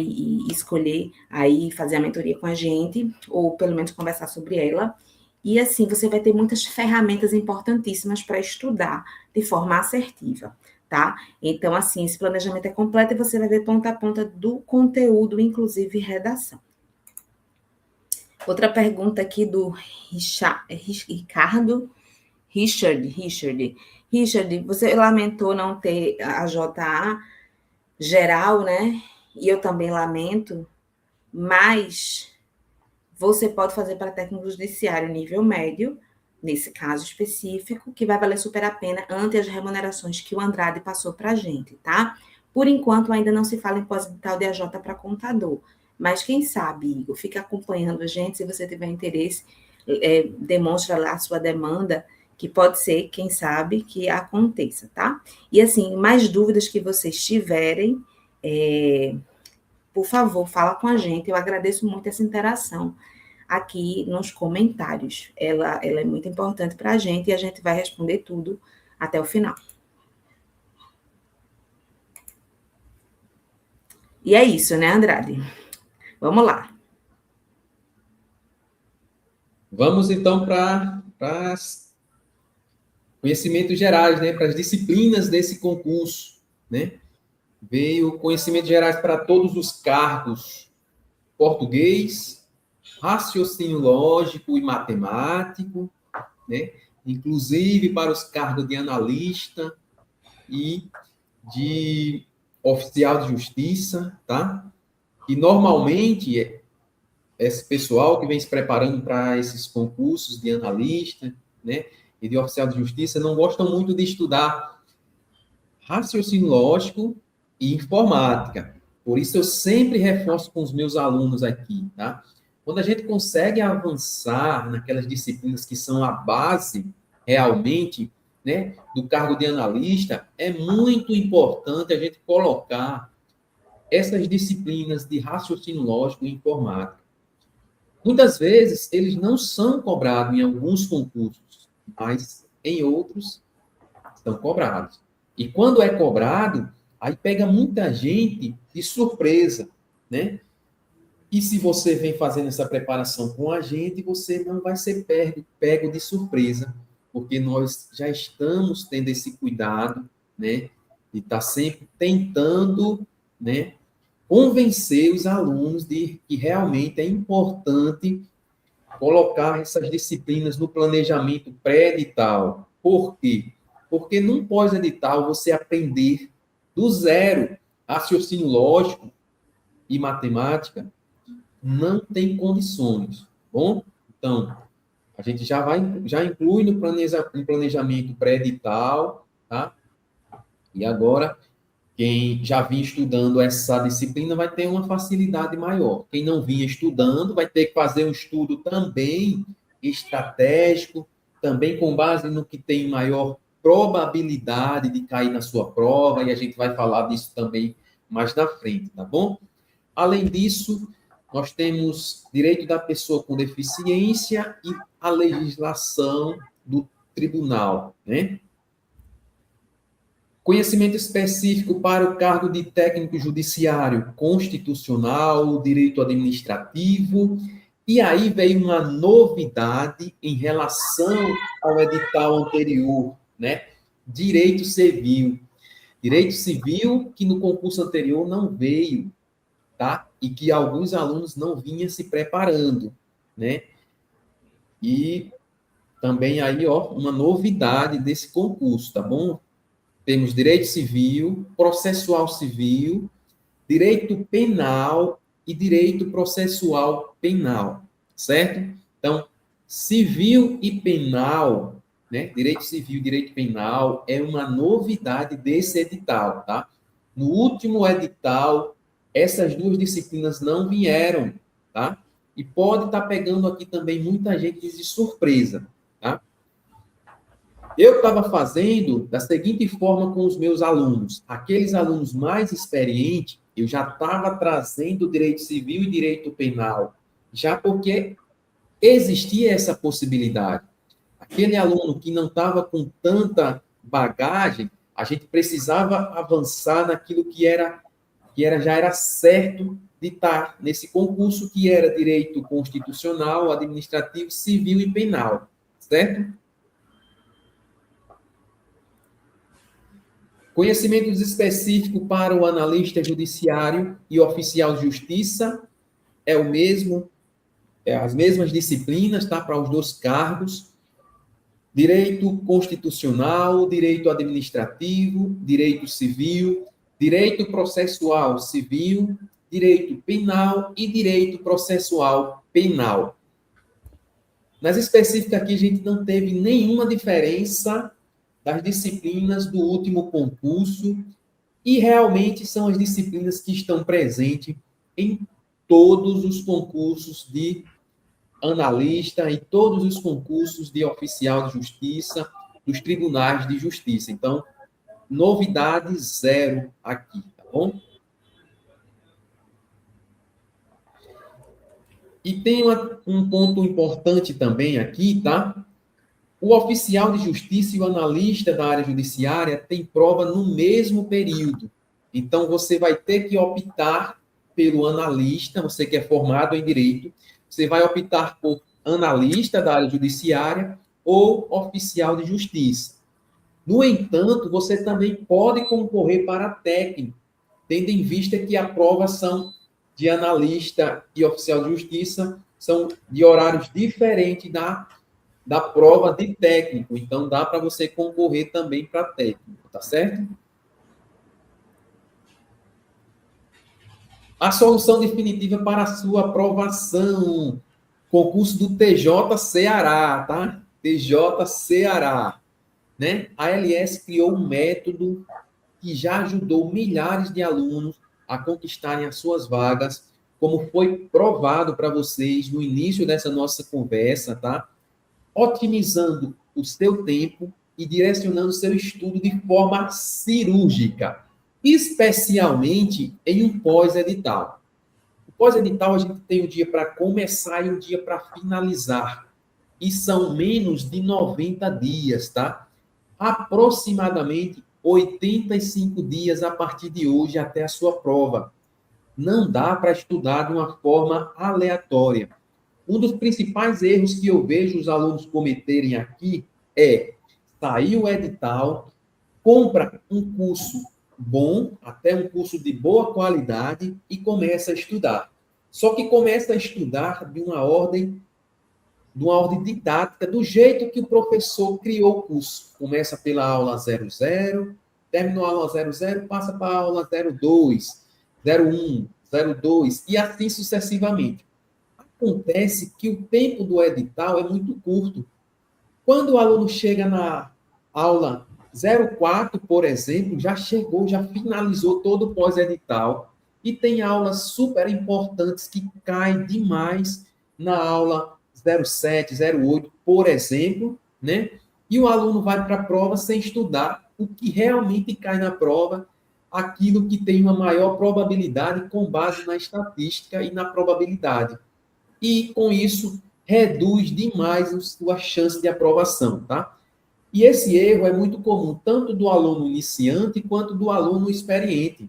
escolher aí fazer a mentoria com a gente, ou pelo menos conversar sobre ela. E assim, você vai ter muitas ferramentas importantíssimas para estudar de forma assertiva, tá? Então, assim, esse planejamento é completo e você vai ver ponta a ponta do conteúdo, inclusive redação. Outra pergunta aqui do Ricardo. Richard, você lamentou não ter a JA geral, né? E eu também lamento, mas você pode fazer para técnico judiciário nível médio, nesse caso específico, que vai valer super a pena ante as remunerações que o Andrade passou para a gente, tá? Por enquanto, ainda não se fala em pós-edital de AJ para contador, mas quem sabe, Igor, fica acompanhando a gente, se você tiver interesse, demonstra lá a sua demanda, que pode ser, quem sabe, que aconteça, tá? E assim, mais dúvidas que vocês tiverem, por favor, fala com a gente. Eu agradeço muito essa interação aqui nos comentários. Ela é muito importante para a gente e a gente vai responder tudo até o final. E é isso, né, Andrade? Vamos lá. Vamos, então, para as conhecimentos gerais, né? Para as disciplinas desse concurso, né? Veio conhecimentos gerais para todos os cargos: português, raciocínio lógico e matemático, né? Inclusive para os cargos de analista e de oficial de justiça, tá? E normalmente esse pessoal que vem se preparando para esses concursos de analista, né, e de oficial de justiça não gostam muito de estudar raciocínio lógico e informática. Por isso eu sempre reforço com os meus alunos aqui, tá? Quando a gente consegue avançar naquelas disciplinas que são a base realmente, né, do cargo de analista, é muito importante a gente colocar essas disciplinas de raciocínio lógico e informática. Muitas vezes eles não são cobrados em alguns concursos, mas em outros são cobrados. E quando é cobrado, aí pega muita gente de surpresa, né? E se você vem fazendo essa preparação com a gente, você não vai ser pego de surpresa, porque nós já estamos tendo esse cuidado, né? De estar sempre tentando, né? Convencer os alunos de que realmente é importante colocar essas disciplinas no planejamento pré-edital. Por quê? Porque num pós-edital você aprender do zero raciocínio lógico e matemática não tem condições, bom? Então, a gente já inclui no planejamento pré-edital, tá? E agora quem já vinha estudando essa disciplina vai ter uma facilidade maior. Quem não vinha estudando vai ter que fazer um estudo também estratégico, também com base no que tem maior probabilidade de cair na sua prova, e a gente vai falar disso também mais na frente, tá bom? Além disso, nós temos direito da pessoa com deficiência e a legislação do tribunal, né? Conhecimento específico para o cargo de técnico judiciário constitucional, direito administrativo, e aí veio uma novidade em relação ao edital anterior, né? Direito civil. Direito civil que no concurso anterior não veio, tá? E que alguns alunos não vinham se preparando, né? E também aí, ó, uma novidade desse concurso, tá bom? Temos direito civil, processual civil, direito penal e direito processual penal, certo? Então, civil e penal, né? Direito civil e direito penal é uma novidade desse edital, tá? No último edital, essas duas disciplinas não vieram, tá? E pode estar pegando aqui também muita gente de surpresa, tá? Eu estava fazendo da seguinte forma com os meus alunos. Aqueles alunos mais experientes, eu já estava trazendo direito civil e direito penal, já porque existia essa possibilidade. Aquele aluno que não estava com tanta bagagem, a gente precisava avançar naquilo já era certo de estar nesse concurso, que era direito constitucional, administrativo, civil e penal, certo? Conhecimentos específicos para o analista judiciário e oficial de justiça é o mesmo, as mesmas disciplinas, tá? Para os dois cargos. Direito constitucional, direito administrativo, direito civil, direito processual civil, direito penal e direito processual penal. Nas específicas aqui, a gente não teve nenhuma diferença das disciplinas do último concurso, e realmente são as disciplinas que estão presentes em todos os concursos de analista e todos os concursos de oficial de justiça dos tribunais de justiça. Então, novidade zero aqui, tá bom? E tem um ponto importante também aqui, tá? O oficial de justiça e o analista da área judiciária têm prova no mesmo período. Então, você vai ter que optar pelo analista, você que é formado em direito, você vai optar por analista da área judiciária ou oficial de justiça. No entanto, você também pode concorrer para técnico, tendo em vista que a prova são de analista e oficial de justiça são de horários diferentes da prova de técnico. Então, dá para você concorrer também para técnico, tá certo? A solução definitiva para a sua aprovação. Concurso do TJ Ceará, tá? TJ Ceará, né? A ALS criou um método que já ajudou milhares de alunos a conquistarem as suas vagas, como foi provado para vocês no início dessa nossa conversa, tá? Otimizando o seu tempo e direcionando seu estudo de forma cirúrgica, especialmente em um pós-edital. O pós-edital a gente tem um dia para começar e um dia para finalizar. E são menos de 90 dias, tá? Aproximadamente 85 dias a partir de hoje até a sua prova. Não dá para estudar de uma forma aleatória. Um dos principais erros que eu vejo os alunos cometerem aqui é sair o edital, compra um curso bom, até um curso de boa qualidade e começa a estudar. Só que começa a estudar de uma ordem didática, do jeito que o professor criou o curso. Começa pela aula 00, terminou a aula 00, passa para a aula 02, 01, 02 e assim sucessivamente. Acontece que o tempo do edital é muito curto. Quando o aluno chega na aula 04, por exemplo, já chegou, já finalizou todo o pós-edital e tem aulas super importantes que caem demais na aula 07, 08, por exemplo, né? E o aluno vai para a prova sem estudar o que realmente cai na prova, aquilo que tem uma maior probabilidade com base na estatística e na probabilidade. E, com isso, reduz demais a sua chance de aprovação, tá? E esse erro é muito comum, tanto do aluno iniciante quanto do aluno experiente.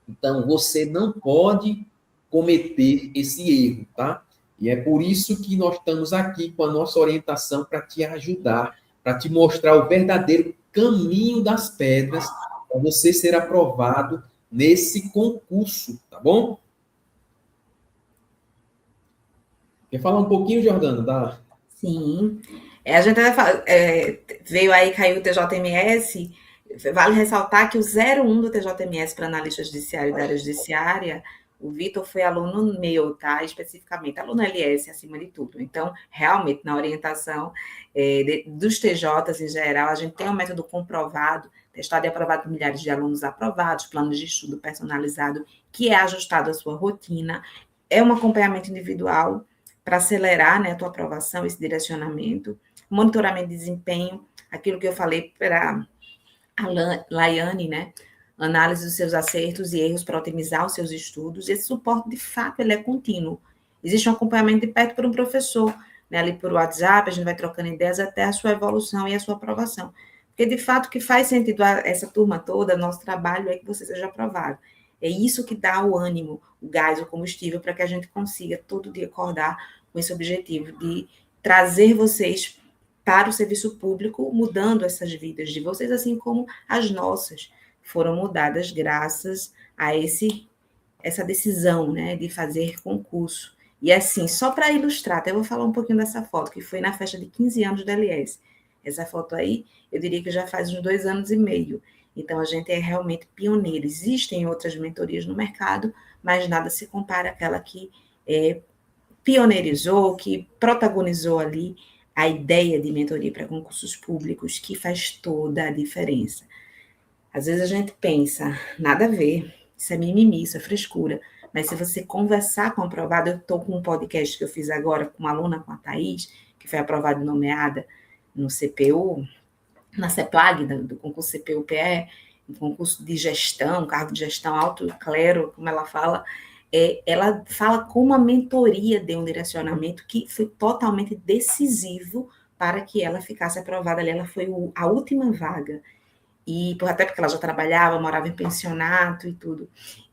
Então, você não pode cometer esse erro, tá? E é por isso que nós estamos aqui com a nossa orientação para te ajudar, para te mostrar o verdadeiro caminho das pedras para você ser aprovado nesse concurso, tá bom? Quer falar um pouquinho, Jordana, da... Sim. A gente veio aí, caiu o TJMS. Vale ressaltar que o 01 do TJMS para analista judiciário da área judiciária, o Vitor foi aluno meu, tá? Especificamente, aluno LS acima de tudo. Então, realmente, na orientação dos TJs em geral, a gente tem um método comprovado, testado e aprovado por milhares de alunos aprovados, planos de estudo personalizado, que é ajustado à sua rotina, é um acompanhamento individual para acelerar, né, a tua aprovação, esse direcionamento, monitoramento de desempenho, aquilo que eu falei para a Laiane, né, análise dos seus acertos e erros para otimizar os seus estudos. Esse suporte, de fato, ele é contínuo. Existe um acompanhamento de perto por um professor, né, ali por WhatsApp, a gente vai trocando ideias até a sua evolução e a sua aprovação. Porque, de fato, o que faz sentido a essa turma toda, nosso trabalho, é que você seja aprovado. É isso que dá o ânimo, o gás, o combustível, para que a gente consiga todo dia acordar com esse objetivo de trazer vocês para o serviço público, mudando essas vidas de vocês, assim como as nossas foram mudadas graças a essa decisão, né, de fazer concurso. E assim, só para ilustrar, até vou falar um pouquinho dessa foto, que foi na festa de 15 anos da LS. Essa foto aí, eu diria que já faz uns 2 anos e meio. Então, a gente é realmente pioneiro. Existem outras mentorias no mercado, mas nada se compara àquela que pioneirizou, que protagonizou ali a ideia de mentoria para concursos públicos, que faz toda a diferença. Às vezes a gente pensa, nada a ver, isso é mimimi, isso é frescura. Mas se você conversar com o aprovado, eu estou com um podcast que eu fiz agora com uma aluna, com a Thaís, que foi aprovada e nomeada no CPU, na CEPLAG, do concurso CPU-PE, um concurso de gestão, cargo de gestão alto clero, como ela fala, ela fala como a mentoria deu um direcionamento que foi totalmente decisivo para que ela ficasse aprovada ali. Ela foi a última vaga. E até porque ela já trabalhava, morava em pensionato e tudo.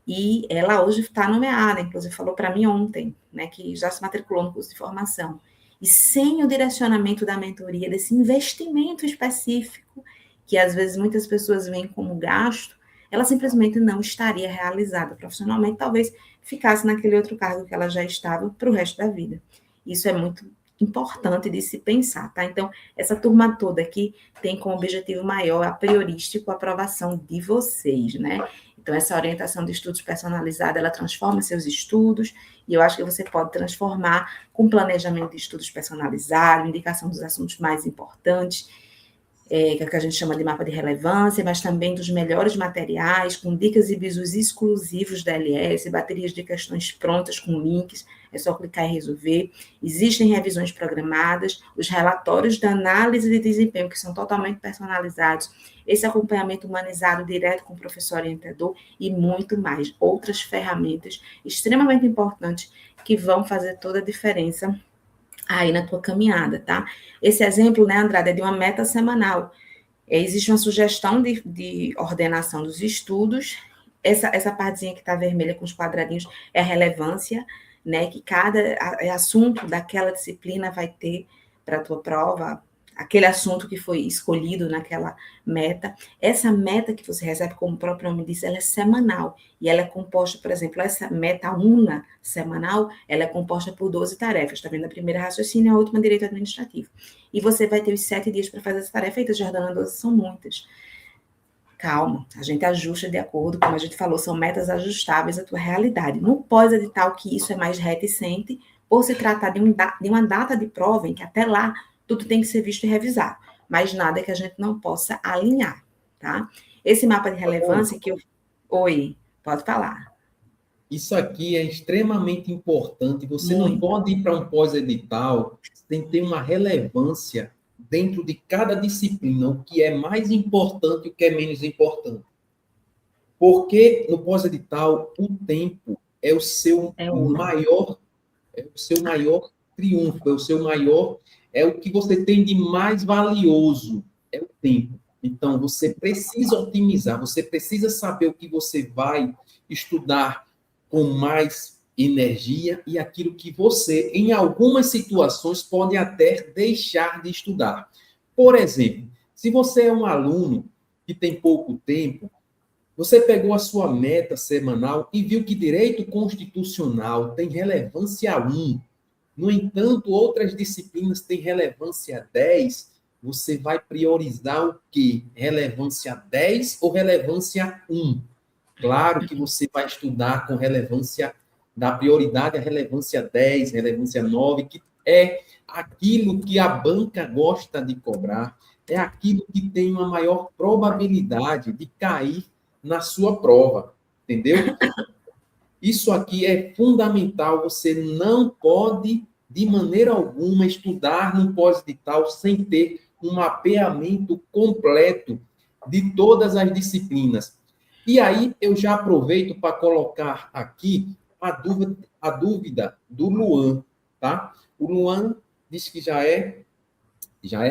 E ela hoje está nomeada, inclusive falou para mim ontem, né, que já se matriculou no curso de formação. E sem o direcionamento da mentoria, desse investimento específico, que às vezes muitas pessoas veem como gasto, ela simplesmente não estaria realizada profissionalmente, talvez ficasse naquele outro cargo que ela já estava para o resto da vida. Isso é muito importante de se pensar, tá? Então, essa turma toda aqui tem como objetivo maior, a priorístico, a aprovação de vocês, né? Então, essa orientação de estudos personalizada, ela transforma seus estudos, e eu acho que você pode transformar com planejamento de estudos personalizado, indicação dos assuntos mais importantes, que é o que a gente chama de mapa de relevância, mas também dos melhores materiais, com dicas e bisus exclusivos da LS, baterias de questões prontas com links, é só clicar e resolver. Existem revisões programadas, os relatórios de análise de desempenho, que são totalmente personalizados, esse acompanhamento humanizado direto com o professor orientador e muito mais. Outras ferramentas extremamente importantes que vão fazer toda a diferença aí na tua caminhada, tá? Esse exemplo, né, Andrade, é de uma meta semanal. Existe uma sugestão de ordenação dos estudos. Essa partezinha que está vermelha com os quadradinhos é a relevância, né, que cada assunto daquela disciplina vai ter para a tua prova, aquele assunto que foi escolhido naquela meta. Essa meta que você recebe, como o próprio nome diz, ela é semanal. E ela é composta, por exemplo, essa meta UNA semanal, ela é composta por 12 tarefas. Está vendo? A primeira raciocínio, a última direito administrativo. E você vai ter os 7 dias para fazer essa tarefa. Eita, Jordana, 12 são muitas. Calma, a gente ajusta de acordo, como a gente falou, são metas ajustáveis à tua realidade. No pós-edital, que isso é mais reticente, por se tratar de uma data de prova em que até lá tudo tem que ser visto e revisado, mas nada que a gente não possa alinhar, tá? Esse mapa de relevância que eu... Oi, pode falar. Isso aqui é extremamente importante. Você não pode ir para um pós-edital sem ter uma relevância dentro de cada disciplina, o que é mais importante e o que é menos importante. Porque no pós-edital, o tempo é o seu maior triunfo, é o que você tem de mais valioso, é o tempo. Então, você precisa otimizar, você precisa saber o que você vai estudar com mais energia e aquilo que você, em algumas situações, pode até deixar de estudar. Por exemplo, se você é um aluno que tem pouco tempo, você pegou a sua meta semanal e viu que direito constitucional tem relevância 1. No entanto, outras disciplinas têm relevância 10. Você vai priorizar o quê? Relevância 10 ou relevância 1? Claro que você vai estudar com relevância, da prioridade à relevância 10, relevância 9, que é aquilo que a banca gosta de cobrar, é aquilo que tem uma maior probabilidade de cair na sua prova, entendeu? Isso aqui é fundamental, você não pode, de maneira alguma, estudar no pós-edital sem ter um mapeamento completo de todas as disciplinas. E aí, eu já aproveito para colocar aqui a dúvida do Luan, tá? O Luan disse que já é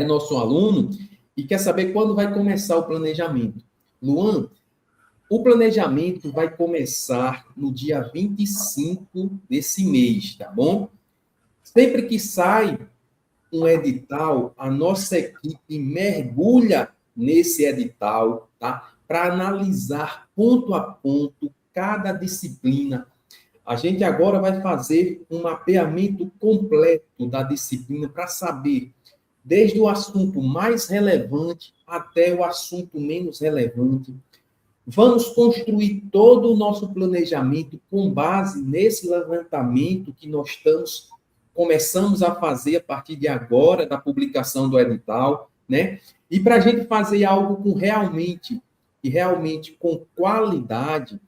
nosso aluno e quer saber quando vai começar o planejamento. Luan, o planejamento vai começar no dia 25 desse mês, tá bom? Sempre que sai um edital, a nossa equipe mergulha nesse edital, tá? Para analisar ponto a ponto cada disciplina. A gente agora vai fazer um mapeamento completo da disciplina para saber desde o assunto mais relevante até o assunto menos relevante. Vamos construir todo o nosso planejamento com base nesse levantamento que nós começamos a fazer a partir de agora, da publicação do edital, né? E para a gente fazer algo realmente com qualidade,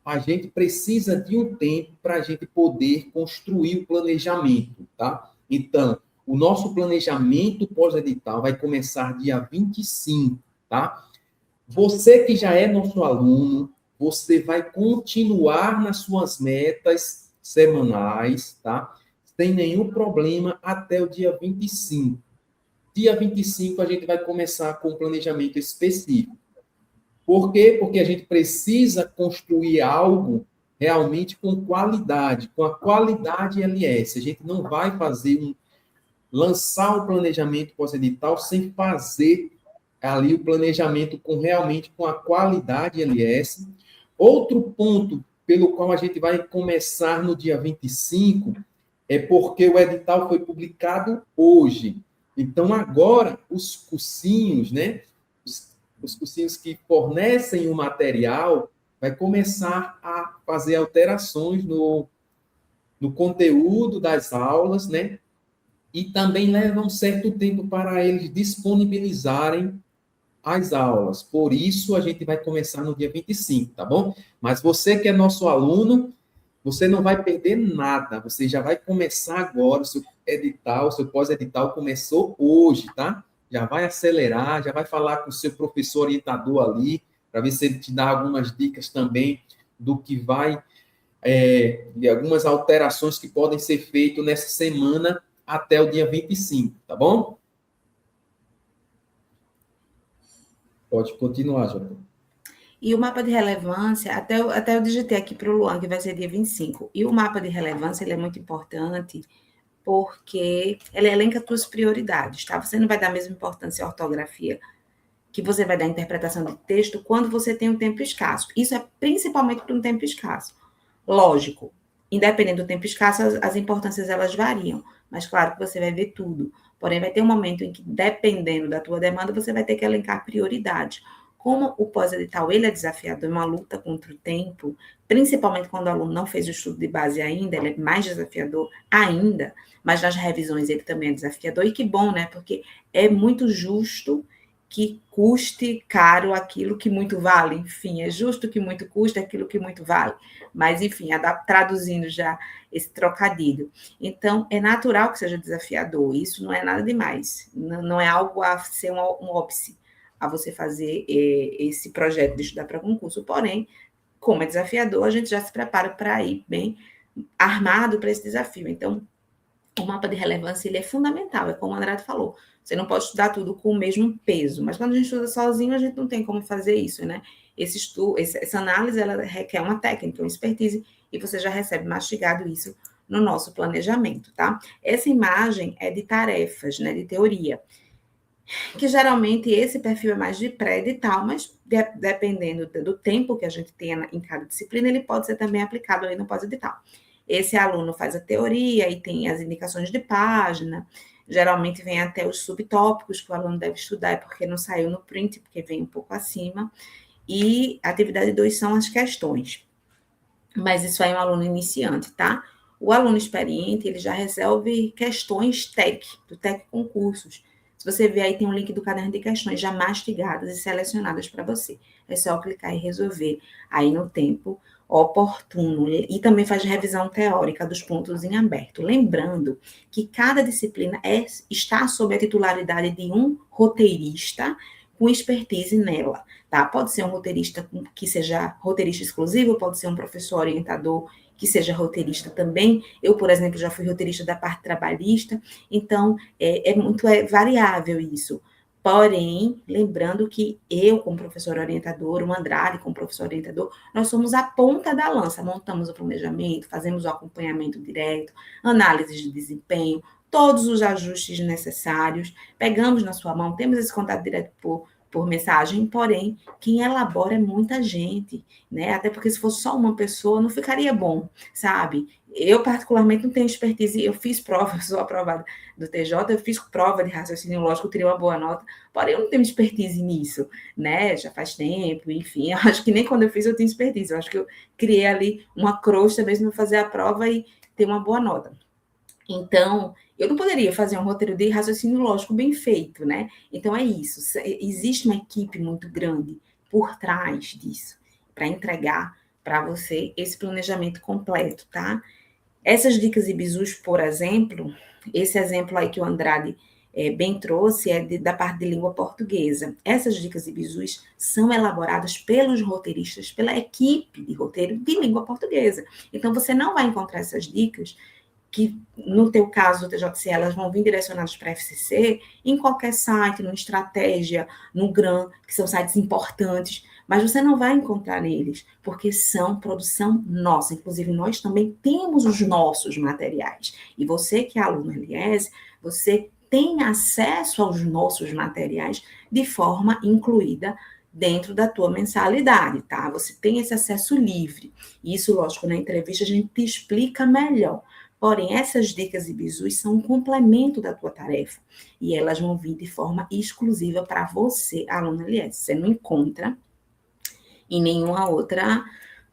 a gente precisa de um tempo para a gente poder construir o planejamento, tá? Então, o nosso planejamento pós-edital vai começar dia 25, tá? Você que já é nosso aluno, você vai continuar nas suas metas semanais, tá? Sem nenhum problema até o dia 25. Dia 25 a gente vai começar com um planejamento específico. Por quê? Porque a gente precisa construir algo realmente com qualidade, com a qualidade LS. A gente não vai lançar o planejamento pós-edital sem fazer ali o planejamento realmente com a qualidade LS. Outro ponto pelo qual a gente vai começar no dia 25 é porque o edital foi publicado hoje. Então, agora, os cursinhos, né? Os cursinhos que fornecem o material vai começar a fazer alterações no conteúdo das aulas, né? E também leva um certo tempo para eles disponibilizarem as aulas. Por isso, a gente vai começar no dia 25, tá bom? Mas você que é nosso aluno, você não vai perder nada. Você já vai começar agora o seu edital, o seu pós-edital começou hoje, tá? Já vai acelerar, já vai falar com o seu professor orientador ali, para ver se ele te dá algumas dicas também do que vai, de algumas alterações que podem ser feitas nessa semana até o dia 25, tá bom? Pode continuar, Jota. E o mapa de relevância, até eu digitei aqui para o Luan, que vai ser dia 25. E o mapa de relevância, ele é muito importante, porque ele elenca as tuas prioridades, tá? Você não vai dar a mesma importância à ortografia que você vai dar à interpretação de texto quando você tem um tempo escasso. Isso é principalmente para um tempo escasso. Lógico, independente do tempo escasso, as importâncias elas variam, mas claro que você vai ver tudo. Porém, vai ter um momento em que, dependendo da tua demanda, você vai ter que elencar prioridades. Como o pós-edital ele é desafiador, é uma luta contra o tempo, principalmente quando o aluno não fez o estudo de base ainda, ele é mais desafiador ainda, mas nas revisões ele também é desafiador, e que bom, né? Porque é muito justo que custe caro aquilo que muito vale. Enfim, é justo que muito custa aquilo que muito vale. Mas, enfim, traduzindo já esse trocadilho. Então, é natural que seja desafiador. Isso não é nada demais. Não é algo a ser um óbice a você fazer esse projeto de estudar para concurso. Porém, como é desafiador, a gente já se prepara para ir bem armado para esse desafio. Então, o mapa de relevância ele é fundamental, é como o Andrade falou. Você não pode estudar tudo com o mesmo peso, mas quando a gente estuda sozinho, a gente não tem como fazer isso, né? Essa análise, ela requer uma técnica, uma expertise, e você já recebe mastigado isso no nosso planejamento, tá? Essa imagem é de tarefas, né, de teoria, que geralmente esse perfil é mais de pré-edital, mas dependendo do tempo que a gente tenha em cada disciplina, ele pode ser também aplicado ali no pós-edital. Esse aluno faz a teoria e tem as indicações de página, geralmente vem até os subtópicos que o aluno deve estudar, é porque não saiu no print, porque vem um pouco acima, e a atividade 2 são as questões. Mas isso aí é um aluno iniciante, tá? O aluno experiente, ele já resolve questões TEC, do TEC Concursos. Se você ver aí, tem um link do caderno de questões já mastigadas e selecionadas para você. É só clicar e resolver aí no tempo oportuno. E também faz revisão teórica dos pontos em aberto. Lembrando que cada disciplina está sob a titularidade de um roteirista com expertise nela, tá? Pode ser um roteirista que seja roteirista exclusivo, pode ser um professor orientador que seja roteirista também. Eu, por exemplo, já fui roteirista da parte trabalhista, então é variável isso. Porém, lembrando que eu, como professor orientador, o Andrade, como professor orientador, nós somos a ponta da lança, montamos o planejamento, fazemos o acompanhamento direto, análise de desempenho, todos os ajustes necessários, pegamos na sua mão, temos esse contato direto por mensagem, porém, quem elabora é muita gente, né? Até porque se fosse só uma pessoa, não ficaria bom, sabe? Eu, particularmente, não tenho expertise, eu fiz prova, eu sou aprovada do TJ, eu fiz prova de raciocínio lógico, eu tirei uma boa nota, porém eu não tenho expertise nisso, né? Já faz tempo, enfim, eu acho que nem quando eu fiz eu tinha expertise, eu acho que eu criei ali uma crosta mesmo para fazer a prova e ter uma boa nota. Então, eu não poderia fazer um roteiro de raciocínio lógico bem feito, né? Então, é isso. Existe uma equipe muito grande por trás disso, para entregar para você esse planejamento completo, tá? Essas dicas e bizus, por exemplo, esse exemplo aí que o Andrade bem trouxe é da parte de língua portuguesa. Essas dicas e bizus são elaboradas pelos roteiristas, pela equipe de roteiro de língua portuguesa. Então, você não vai encontrar essas dicas que, no teu caso do TJC, elas vão vir direcionadas para a FCC, em qualquer site, no Estratégia, no GRAM, que são sites importantes, mas você não vai encontrar neles, porque são produção nossa. Inclusive, nós também temos os nossos materiais. E você que é aluno LS, você tem acesso aos nossos materiais de forma incluída dentro da tua mensalidade, tá? Você tem esse acesso livre. Isso, lógico, na entrevista a gente te explica melhor. Porém, essas dicas e bizus são um complemento da tua tarefa e elas vão vir de forma exclusiva para você, aluno LS. Você não encontra em nenhuma outra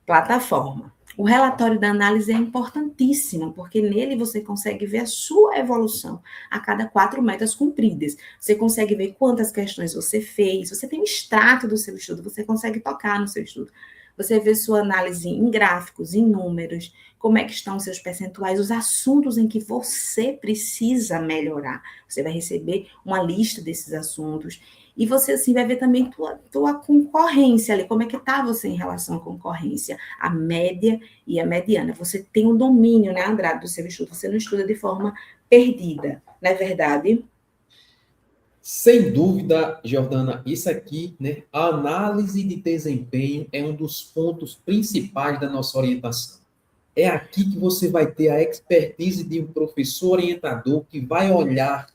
plataforma. O relatório da análise é importantíssimo, porque nele você consegue ver a sua evolução a cada 4 metas cumpridas. Você consegue ver quantas questões você fez, você tem um extrato do seu estudo, você consegue tocar no seu estudo. Você vê sua análise em gráficos, em números, como é que estão os seus percentuais, os assuntos em que você precisa melhorar. Você vai receber uma lista desses assuntos. E você, assim, vai ver também tua concorrência ali, como é que está você em relação à concorrência, a média e a mediana. Você tem um domínio, né, Andrade, do seu estudo, você não estuda de forma perdida, não é verdade? Sem dúvida, Jordana, isso aqui, né, a análise de desempenho é um dos pontos principais da nossa orientação. É aqui que você vai ter a expertise de um professor orientador que vai olhar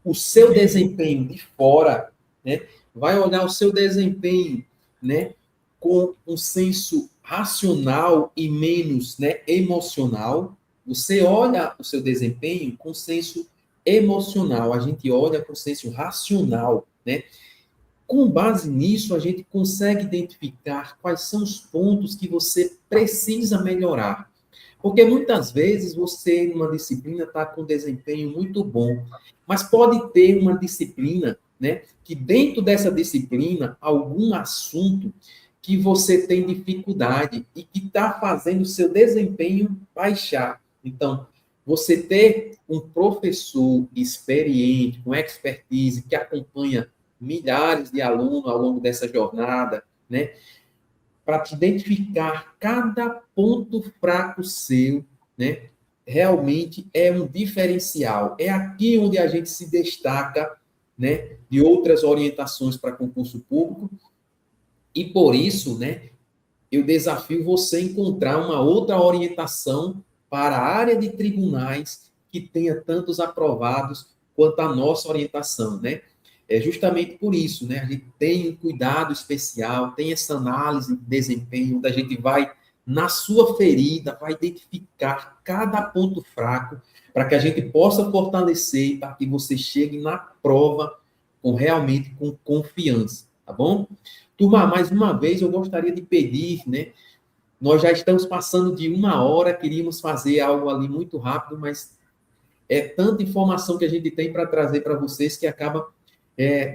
o seu desempenho de fora, né? Vai olhar o seu desempenho, né, com um senso racional e menos, né, emocional. Você olha o seu desempenho com senso emocional, a gente olha com senso racional, né? Com base nisso, a gente consegue identificar quais são os pontos que você precisa melhorar. Porque muitas vezes você, numa disciplina, está com desempenho muito bom, mas pode ter uma disciplina, né, que dentro dessa disciplina, algum assunto que você tem dificuldade e que está fazendo o seu desempenho baixar. Então, você ter um professor experiente, com expertise, que acompanha milhares de alunos ao longo dessa jornada, né, para te identificar cada ponto fraco seu, né? Realmente é um diferencial. É aqui onde a gente se destaca, né, de outras orientações para concurso público. E por isso, né, eu desafio você a encontrar uma outra orientação para a área de tribunais que tenha tantos aprovados quanto a nossa orientação, né? É justamente por isso, né? A gente tem um cuidado especial, tem essa análise de desempenho, onde a gente vai na sua ferida, vai identificar cada ponto fraco para que a gente possa fortalecer, para que você chegue na prova com realmente com confiança, tá bom? Turma, mais uma vez eu gostaria de pedir, né? Nós já estamos passando de 1 hora, queríamos fazer algo ali muito rápido, mas é tanta informação que a gente tem para trazer para vocês que acaba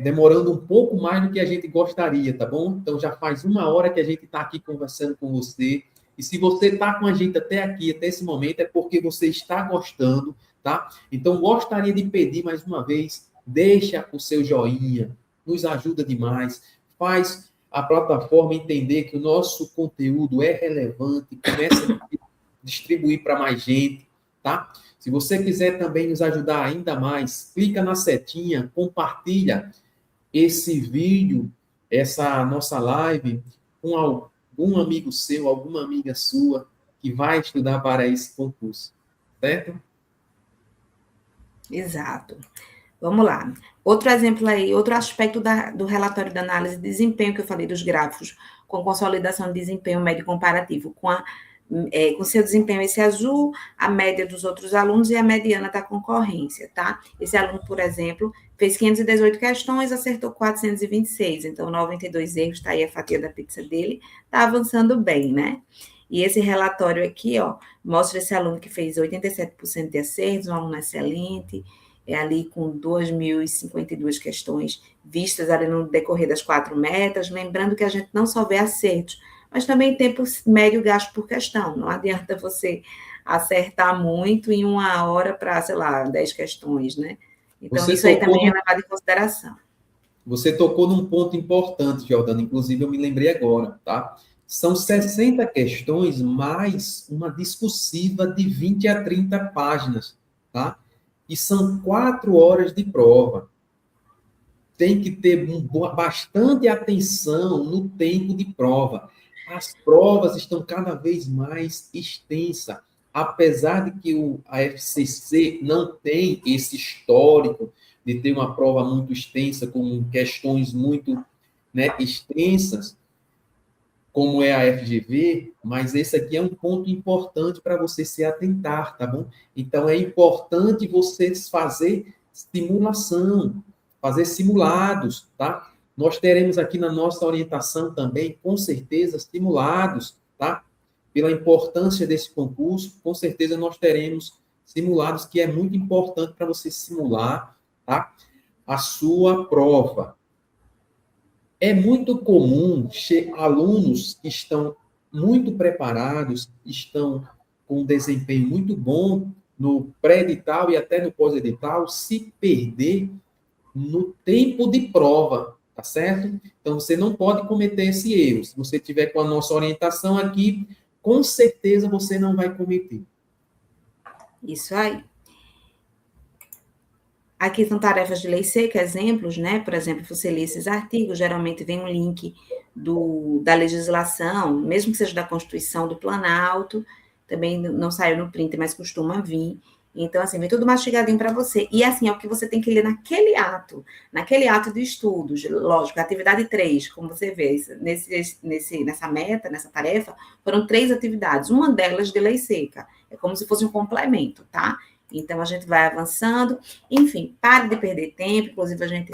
demorando um pouco mais do que a gente gostaria, tá bom? Então já faz 1 hora que a gente está aqui conversando com você. E se você está com a gente até aqui, até esse momento, é porque você está gostando, tá? Então gostaria de pedir mais uma vez, deixa o seu joinha, nos ajuda demais, faz a plataforma entender que o nosso conteúdo é relevante, começa a distribuir para mais gente, tá? Se você quiser também nos ajudar ainda mais, clica na setinha, compartilha esse vídeo, essa nossa live com algum amigo seu, alguma amiga sua que vai estudar para esse concurso, certo? Exato. Vamos lá. Outro exemplo aí, outro aspecto do relatório da análise de desempenho que eu falei dos gráficos, com consolidação de desempenho médio comparativo, com seu desempenho esse azul, a média dos outros alunos e a mediana da concorrência, tá? Esse aluno, por exemplo, fez 518 questões, acertou 426, então 92 erros, tá aí a fatia da pizza dele, tá avançando bem, né? E esse relatório aqui, ó, mostra esse aluno que fez 87% de acertos, um aluno excelente, ali com 2.052 questões vistas ali no decorrer das 4 metas, lembrando que a gente não só vê acertos, mas também tempo médio gasto por questão. Não adianta você acertar muito em 1 hora para, sei lá, 10 questões, né? Então, isso aí também é levado em consideração. Você tocou num ponto importante, Jordana, inclusive eu me lembrei agora, tá? São 60 questões mais uma discursiva de 20 a 30 páginas, tá? E são 4 horas de prova. Tem que ter bastante atenção no tempo de prova. As provas estão cada vez mais extensas, apesar de que a FCC não tem esse histórico de ter uma prova muito extensa, com questões muito, né, extensas, como é a FGV, mas esse aqui é um ponto importante para você se atentar, tá bom? Então, é importante vocês fazer simulação, fazer simulados, tá? Nós teremos aqui na nossa orientação também, com certeza, simulados, tá? Pela importância desse concurso, com certeza nós teremos simulados, que é muito importante para você simular, tá? A sua prova. É muito comum alunos que estão muito preparados, estão com um desempenho muito bom no pré-edital e até no pós-edital, se perder no tempo de prova, tá certo? Então, você não pode cometer esse erro. Se você tiver com a nossa orientação aqui, com certeza você não vai cometer. Isso aí. Aqui são tarefas de lei seca, exemplos, né? Por exemplo, você lê esses artigos, geralmente vem um link da legislação, mesmo que seja da Constituição, do Planalto, também não saiu no print, mas costuma vir. Então, assim, vem tudo mastigadinho para você. E, assim, é o que você tem que ler naquele ato de estudos. Lógico, atividade 3, como você vê, nessa meta, nessa tarefa, foram 3 atividades, uma delas de lei seca. É como se fosse um complemento, tá? Então, a gente vai avançando. Enfim, pare de perder tempo. Inclusive,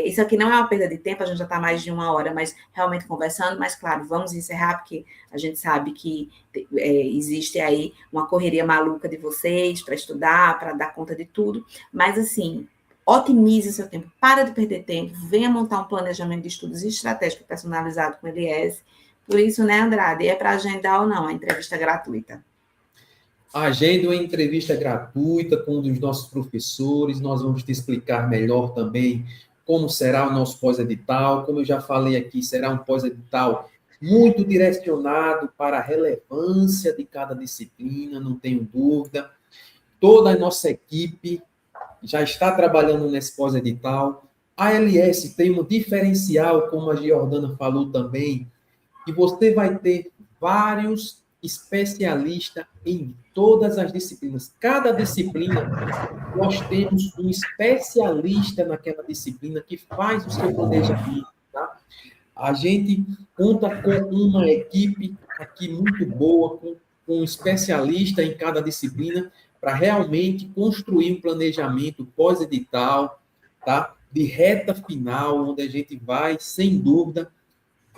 isso aqui não é uma perda de tempo, a gente já está mais de 1 hora, mas realmente conversando. Mas, claro, vamos encerrar, porque a gente sabe que existe aí uma correria maluca de vocês para estudar, para dar conta de tudo. Mas, assim, otimize seu tempo. Para de perder tempo. Venha montar um planejamento de estudos estratégico personalizado com o LS. Por isso, né, Andrade? É para agendar ou não a entrevista gratuita? Agende uma entrevista gratuita com um dos nossos professores, nós vamos te explicar melhor também como será o nosso pós-edital. Como eu já falei aqui, será um pós-edital muito direcionado para a relevância de cada disciplina, não tenho dúvida. Toda a nossa equipe já está trabalhando nesse pós-edital. A LS tem um diferencial, como a Giordana falou também, que você vai ter vários especialistas em todas as disciplinas. Cada disciplina, nós temos um especialista naquela disciplina que faz o seu planejamento, tá? A gente conta com uma equipe aqui muito boa, com um especialista em cada disciplina, para realmente construir um planejamento pós-edital, tá? De reta final, onde a gente vai, sem dúvida,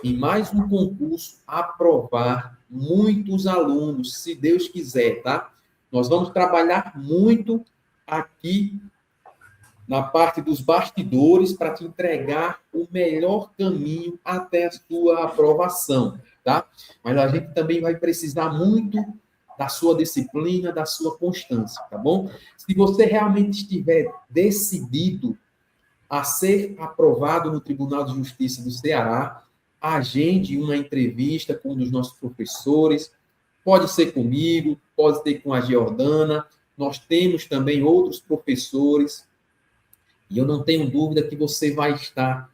em mais um concurso, aprovar muitos alunos, se Deus quiser, tá? Nós vamos trabalhar muito aqui na parte dos bastidores para te entregar o melhor caminho até a sua aprovação, tá? Mas a gente também vai precisar muito da sua disciplina, da sua constância, tá bom? Se você realmente estiver decidido a ser aprovado no Tribunal de Justiça do Ceará, agende uma entrevista com um dos nossos professores, pode ser comigo, pode ser com a Giordana, nós temos também outros professores, e eu não tenho dúvida que você vai estar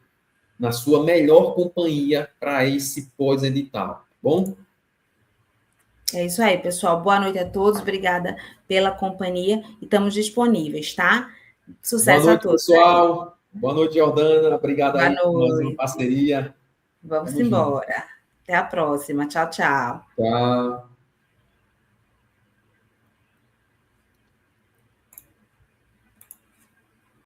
na sua melhor companhia para esse pós-edital, tá bom? É isso aí, pessoal. Boa noite a todos, obrigada pela companhia e estamos disponíveis, tá? Sucesso a todos. Boa noite, pessoal. Boa noite, Jordana. Obrigado aí por mais uma parceria. Vamos embora. Até a próxima. Tchau, tchau. Tchau.